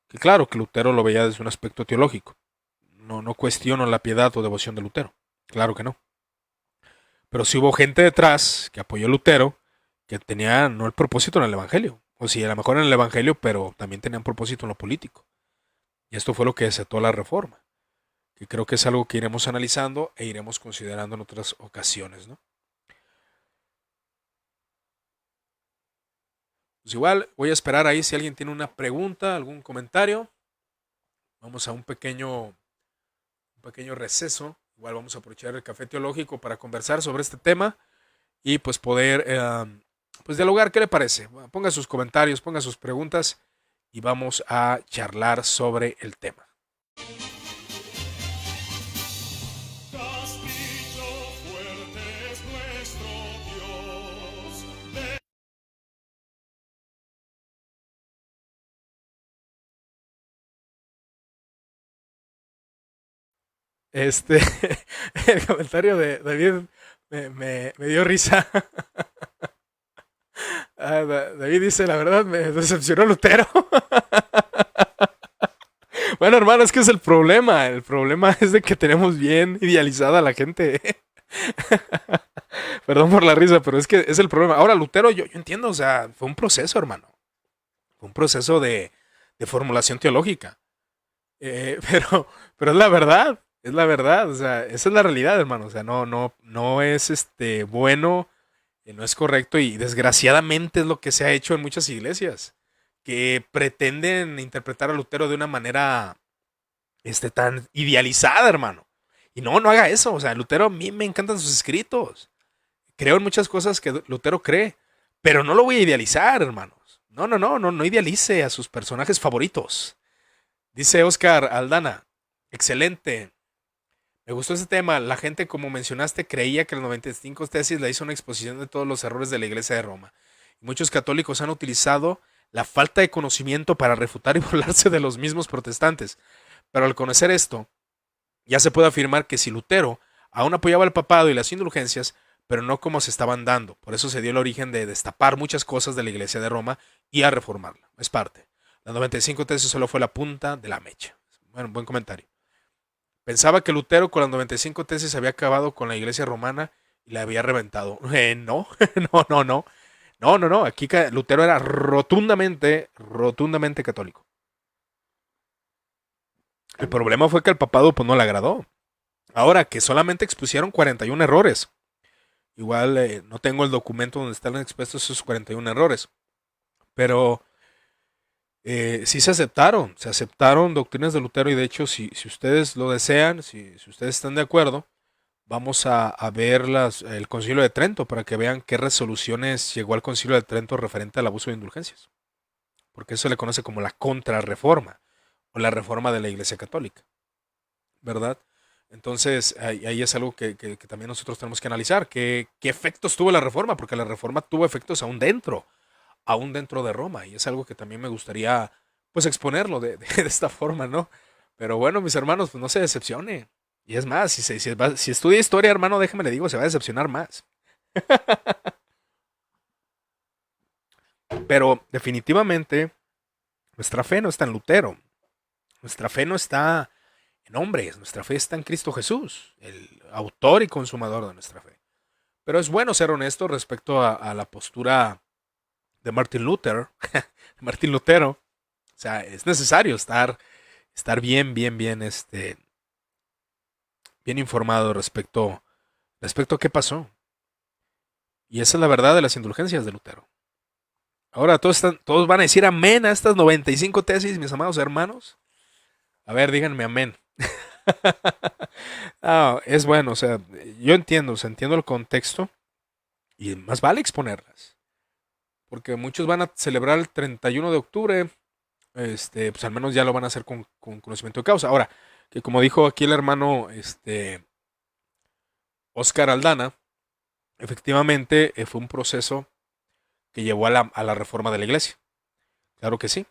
Que claro que Lutero lo veía desde un aspecto teológico. No cuestiono la piedad o devoción de Lutero. Claro que no. Pero sí hubo gente detrás que apoyó a Lutero que tenía no el propósito en el Evangelio. O sí, a lo mejor en el Evangelio, pero también tenían propósito en lo político. Y esto fue lo que desató la reforma. Que creo que es algo que iremos analizando e iremos considerando en otras ocasiones, ¿no? Pues igual voy a esperar ahí si alguien tiene una pregunta, algún comentario. Vamos a un pequeño receso. Igual vamos a aprovechar el café teológico para conversar sobre este tema y pues poder pues dialogar. ¿Qué le parece? Ponga sus comentarios, ponga sus preguntas y vamos a charlar sobre el tema. Este, el comentario de David me dio risa. David dice, la verdad, me decepcionó Lutero. Bueno, hermano, es que es el problema. El problema es de que tenemos bien idealizada a la gente. Perdón por la risa, pero es que es el problema. Ahora, Lutero, yo entiendo, o sea, fue un proceso, hermano. Fue un proceso de formulación teológica. Pero es la verdad, o sea, esa es la realidad, hermano. O sea, no es bueno, no es correcto y desgraciadamente es lo que se ha hecho en muchas iglesias que pretenden interpretar a Lutero de una manera tan idealizada, hermano. Y no haga eso. O sea, Lutero a mí me encantan sus escritos. Creo en muchas cosas que Lutero cree, pero no lo voy a idealizar, hermanos. No idealice a sus personajes favoritos. Dice Oscar Aldana, excelente. Me gustó ese tema. La gente, como mencionaste, creía que el 95 tesis le hizo una exposición de todos los errores de la Iglesia de Roma. Y muchos católicos han utilizado la falta de conocimiento para refutar y burlarse de los mismos protestantes. Pero al conocer esto, ya se puede afirmar que si Lutero aún apoyaba al papado y las indulgencias, pero no como se estaban dando. Por eso se dio el origen de destapar muchas cosas de la Iglesia de Roma y a reformarla. Es parte. La 95 tesis solo fue la punta de la mecha. Bueno, buen comentario. Pensaba que Lutero con las 95 tesis había acabado con la Iglesia romana y la había reventado. No, no. No. Aquí Lutero era rotundamente católico. El problema fue que al papado pues no le agradó. Ahora que solamente expusieron 41 errores. Igual no tengo el documento donde están expuestos esos 41 errores. Pero sí se aceptaron doctrinas de Lutero y de hecho si ustedes lo desean, si ustedes están de acuerdo, vamos a ver el Concilio de Trento para que vean qué resoluciones llegó al Concilio de Trento referente al abuso de indulgencias. Porque eso se le conoce como la contrarreforma o la reforma de la Iglesia Católica, ¿verdad? Entonces, ahí es algo que también nosotros tenemos que analizar. ¿Qué efectos tuvo la reforma? Porque la reforma tuvo efectos aún dentro de Roma. Y es algo que también me gustaría, pues, exponerlo de esta forma, ¿no? Pero bueno, mis hermanos, pues no se decepcione. Y es más, si estudia historia, hermano, déjeme le digo, se va a decepcionar más. Pero definitivamente, nuestra fe no está en Lutero. Nuestra fe no está en hombres. Nuestra fe está en Cristo Jesús, el autor y consumador de nuestra fe. Pero es bueno ser honesto respecto a la postura de Martin Luther, Martín Lutero. O sea, es necesario estar bien informado respecto a qué pasó. Y esa es la verdad de las indulgencias de Lutero. Ahora todos van a decir amén a estas 95 tesis, mis amados hermanos. A ver, díganme amén. Es bueno, o sea, yo entiendo, o sea, entiendo el contexto y más vale exponerlas. Porque muchos van a celebrar el 31 de octubre, pues al menos ya lo van a hacer con conocimiento de causa. Ahora, que como dijo aquí el hermano Oscar Aldana, efectivamente fue un proceso que llevó a la reforma de la iglesia. Claro que sí.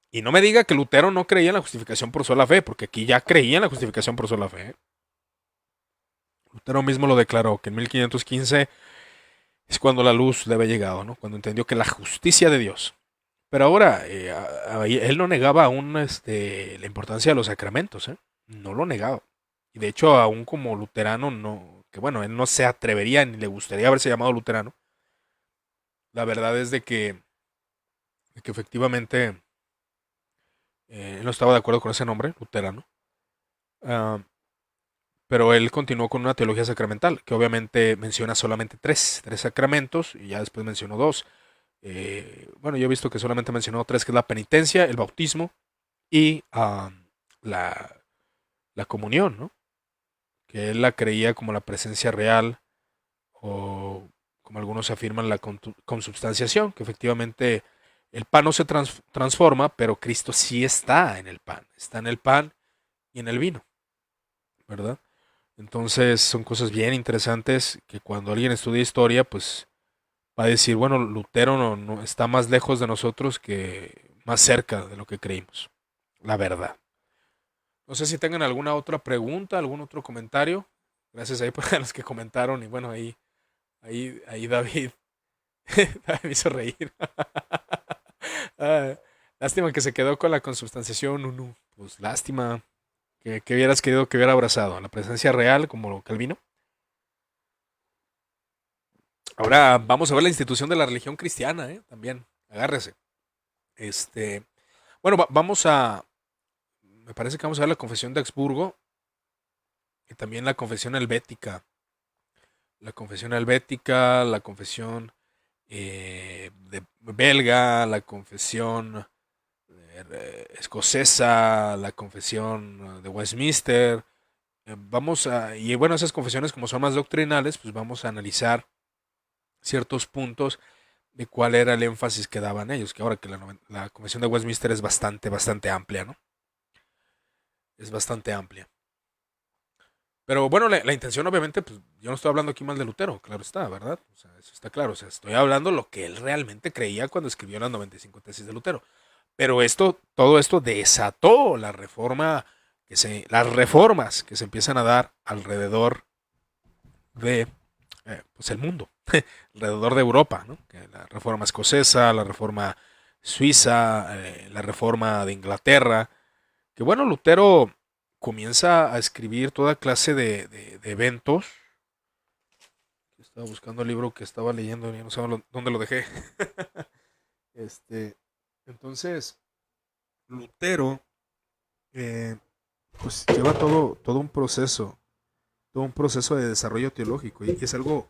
Y no me diga que Lutero no creía en la justificación por sola fe, porque aquí ya creía en la justificación por sola fe. Lutero mismo lo declaró, que en 1515 es cuando la luz le había llegado, ¿no? Cuando entendió que la justicia de Dios. Pero ahora, él no negaba aún la importancia de los sacramentos, ¿eh? No lo negaba. Y de hecho, aún como luterano, no, que bueno, él no se atrevería ni le gustaría haberse llamado luterano. La verdad es de que efectivamente él no estaba de acuerdo con ese nombre, luterano. Ah, pero él continuó con una teología sacramental, que obviamente menciona solamente tres sacramentos, y ya después mencionó dos. Bueno, yo he visto que solamente mencionó tres, que es la penitencia, el bautismo y la, la comunión, ¿no? Que él la creía como la presencia real, o como algunos afirman, la consubstanciación, que efectivamente el pan no se transforma, pero Cristo sí está en el pan y en el vino, ¿verdad? Entonces son cosas bien interesantes que cuando alguien estudia historia, pues va a decir, bueno, Lutero no está más lejos de nosotros que más cerca de lo que creímos. La verdad. No sé si tengan alguna otra pregunta, algún otro comentario. Gracias ahí por los que comentaron. Y bueno, ahí David, David me hizo reír. Ah, lástima que se quedó con la consubstanciación. Pues lástima que hubieras querido que hubiera abrazado a la presencia real como Calvino. Ahora vamos a ver la institución de la religión cristiana, ¿eh? También, agárrese. Este, bueno, me parece que vamos a ver la confesión de Augsburgo y también la confesión helvética. La confesión helvética, la confesión de belga, la confesión escocesa, la confesión de Westminster. Y bueno, esas confesiones como son más doctrinales, pues vamos a analizar ciertos puntos de cuál era el énfasis que daban ellos, que ahora que la confesión de Westminster es bastante amplia, ¿no? Es bastante amplia. Pero bueno, la intención obviamente, pues yo no estoy hablando aquí mal de Lutero, claro está, ¿verdad? O sea, eso está claro, o sea, estoy hablando lo que él realmente creía cuando escribió las 95 tesis de Lutero. Pero todo esto desató las reformas que se empiezan a dar alrededor de pues el mundo, alrededor de Europa, ¿no? Que la reforma escocesa, la reforma suiza, la reforma de Inglaterra, que bueno, Lutero comienza a escribir toda clase de eventos. Estaba buscando el libro que estaba leyendo y no sé dónde lo dejé. este, entonces, Lutero eh, pues lleva todo un proceso de desarrollo teológico, y es algo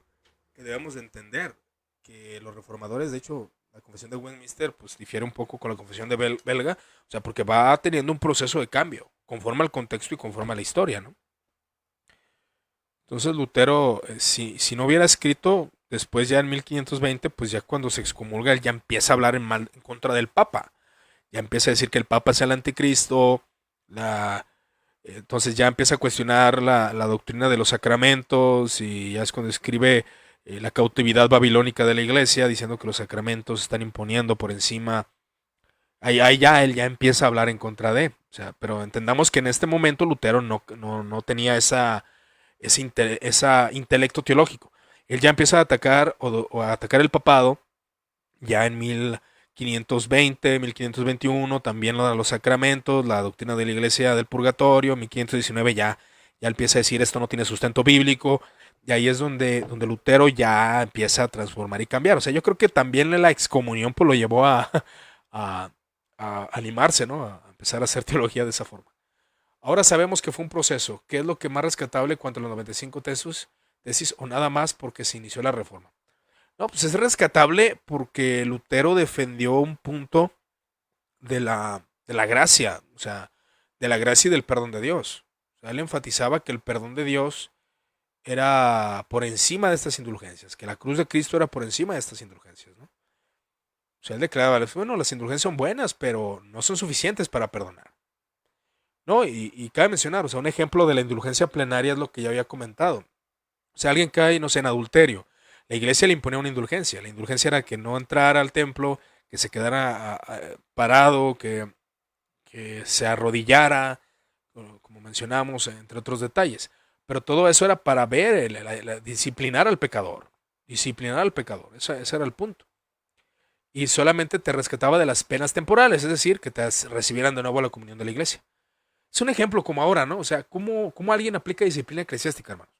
que debemos de entender, que los reformadores, de hecho, la confesión de Westminster pues difiere un poco con la confesión de belga, o sea, porque va teniendo un proceso de cambio, conforme al contexto y conforme a la historia, ¿no? Entonces Lutero, si no hubiera escrito después ya en 1520, pues ya cuando se excomulga, él ya empieza a hablar en contra del Papa, ya empieza a decir que el Papa es el anticristo, entonces ya empieza a cuestionar la doctrina de los sacramentos, y ya es cuando escribe la cautividad babilónica de la iglesia, diciendo que los sacramentos se están imponiendo por encima. Ahí ya él ya empieza a hablar en contra de. O sea, pero entendamos que en este momento Lutero no tenía esa intelecto teológico. Él ya empieza a atacar o a atacar el papado ya en 1520, 1521, también los sacramentos, la doctrina de la iglesia del purgatorio, 1519 ya empieza a decir esto no tiene sustento bíblico, y ahí es donde Lutero ya empieza a transformar y cambiar. O sea, yo creo que también la excomunión pues lo llevó a, a animarse, ¿no? A empezar a hacer teología de esa forma. Ahora sabemos que fue un proceso. ¿Qué es lo que más rescatable cuanto a los 95 tesis? tesis o nada más porque se inició la reforma? No, pues es rescatable porque Lutero defendió un punto de la gracia, o sea, de la gracia y del perdón de Dios. O sea, él enfatizaba que el perdón de Dios era por encima de estas indulgencias, que la cruz de Cristo era por encima de estas indulgencias, ¿no? O sea, él declaraba, bueno, las indulgencias son buenas, pero no son suficientes para perdonar. ¿No? Y cabe mencionar, o sea, un ejemplo de la indulgencia plenaria es lo que ya había comentado. O sea, alguien cae, no sé, en adulterio. La iglesia le imponía una indulgencia. La indulgencia era que no entrara al templo, que se quedara parado, que se arrodillara, como mencionamos, entre otros detalles. Pero todo eso era para ver, disciplinar al pecador. Disciplinar al pecador. Ese era el punto. Y solamente te rescataba de las penas temporales, es decir, que te recibieran de nuevo a la comunión de la iglesia. Es un ejemplo como ahora, ¿no? O sea, ¿cómo alguien aplica disciplina eclesiástica, hermano?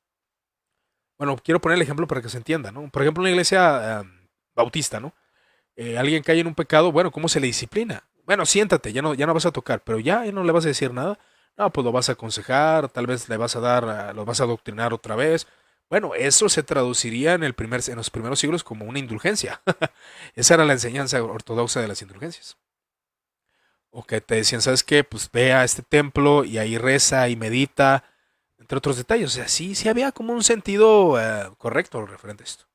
Bueno, quiero poner el ejemplo para que se entienda, ¿no? Por ejemplo, en una iglesia bautista, ¿no? Alguien cae en un pecado, bueno, ¿cómo se le disciplina? Bueno, siéntate, ya no vas a tocar, pero ya no le vas a decir nada. No, pues lo vas a aconsejar, tal vez le vas a dar, lo vas a adoctrinar otra vez. Bueno, eso se traduciría en los primeros siglos como una indulgencia. Esa era la enseñanza ortodoxa de las indulgencias. O que te decían, ¿sabes qué? Pues ve a este templo y ahí reza y medita, entre otros detalles. O sea, sí había como un sentido correcto referente a esto.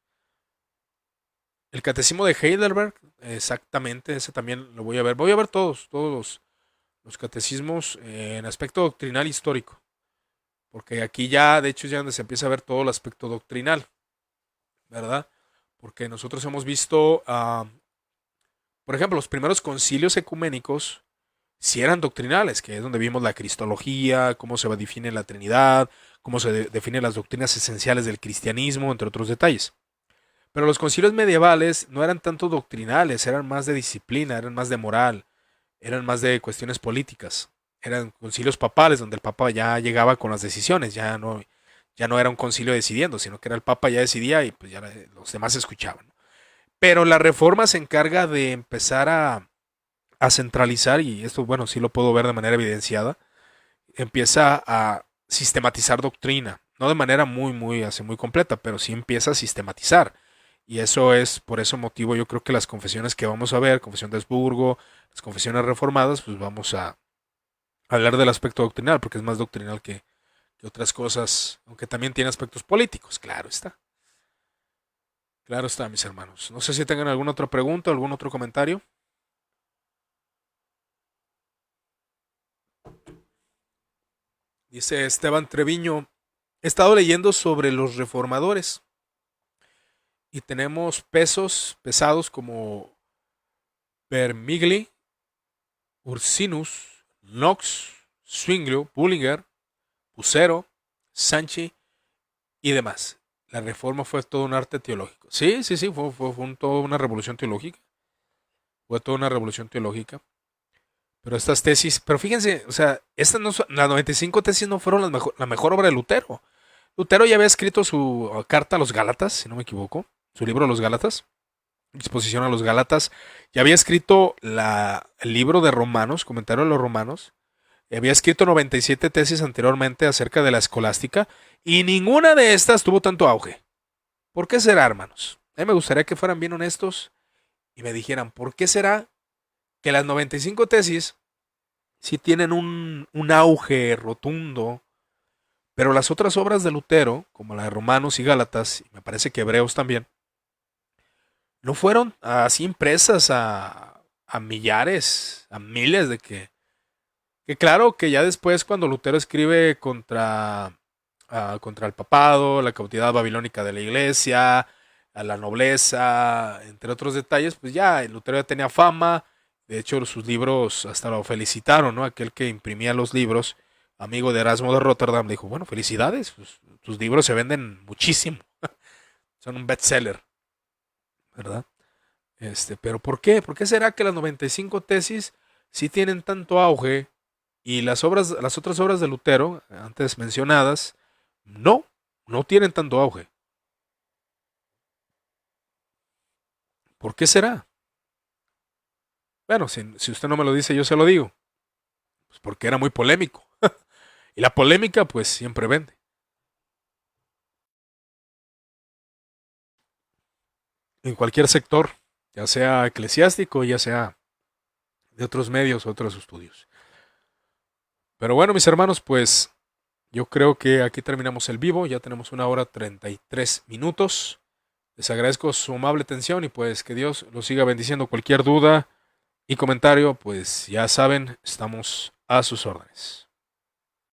El catecismo de Heidelberg, exactamente, ese también lo voy a ver. Voy a ver todos los catecismos en aspecto doctrinal histórico. Porque aquí ya, de hecho, ya donde se empieza a ver todo el aspecto doctrinal, ¿verdad? Porque nosotros hemos visto, por ejemplo, los primeros concilios ecuménicos si eran doctrinales, que es donde vimos la cristología, cómo se define la Trinidad, cómo se definen las doctrinas esenciales del cristianismo, entre otros detalles. Pero los concilios medievales no eran tanto doctrinales, eran más de disciplina, eran más de moral, eran más de cuestiones políticas. Eran concilios papales donde el papa ya llegaba con las decisiones, ya no era un concilio decidiendo, sino que era el papa ya decidía y pues ya los demás escuchaban. Pero la reforma se encarga de empezar a centralizar, y esto, bueno, sí lo puedo ver de manera evidenciada, empieza a sistematizar doctrina, no de manera muy completa, pero sí empieza a sistematizar. Y eso es, por ese motivo, yo creo que las confesiones que vamos a ver, Confesión de Habsburgo, las confesiones reformadas, pues vamos a hablar del aspecto doctrinal, porque es más doctrinal que otras cosas, aunque también tiene aspectos políticos, claro está. Claro está, mis hermanos. No sé si tengan alguna otra pregunta, algún otro comentario. Dice Esteban Treviño, he estado leyendo sobre los reformadores y tenemos pesos pesados como Vermigli, Ursinus, Knox, Zwinglio, Bullinger, Pusero, Sanchi y demás. La reforma fue todo un arte teológico. Sí, fue toda una revolución teológica. Fue toda una revolución teológica. Pero estas tesis, pero fíjense, o sea, las 95 tesis no fueron la mejor obra de Lutero. Lutero ya había escrito su carta a los Gálatas, si no me equivoco, su libro a los Gálatas, disposición a los Gálatas. Ya había escrito el libro de Romanos, comentario de los Romanos. Había escrito 97 tesis anteriormente acerca de la escolástica y ninguna de estas tuvo tanto auge. ¿Por qué será, hermanos? A mí me gustaría que fueran bien honestos y me dijeran, ¿por qué será que las 95 tesis sí tienen un auge rotundo, pero las otras obras de Lutero, como la de Romanos y Gálatas, y me parece que Hebreos también, no fueron así impresas a millares, a miles de que claro que ya después cuando Lutero escribe contra el papado, la cautividad babilónica de la iglesia, a la nobleza, entre otros detalles, pues ya Lutero ya tenía fama. De hecho, sus libros hasta lo felicitaron, ¿no? Aquel que imprimía los libros, amigo de Erasmo de Rotterdam, le dijo, bueno, felicidades, pues, tus libros se venden muchísimo, son un bestseller, ¿verdad? Pero ¿por qué? ¿Por qué será que las 95 tesis sí tienen tanto auge y las otras obras de Lutero, antes mencionadas, no tienen tanto auge? ¿Por qué será? Bueno, si usted no me lo dice, yo se lo digo. Pues porque era muy polémico. Y la polémica, pues siempre vende. en cualquier sector, ya sea eclesiástico, ya sea de otros medios, otros estudios. Pero bueno, mis hermanos, pues yo creo que aquí terminamos el vivo, ya tenemos 1 hora 33 minutos. Les agradezco su amable atención y pues que Dios los siga bendiciendo. Cualquier duda y comentario, pues ya saben, estamos a sus órdenes.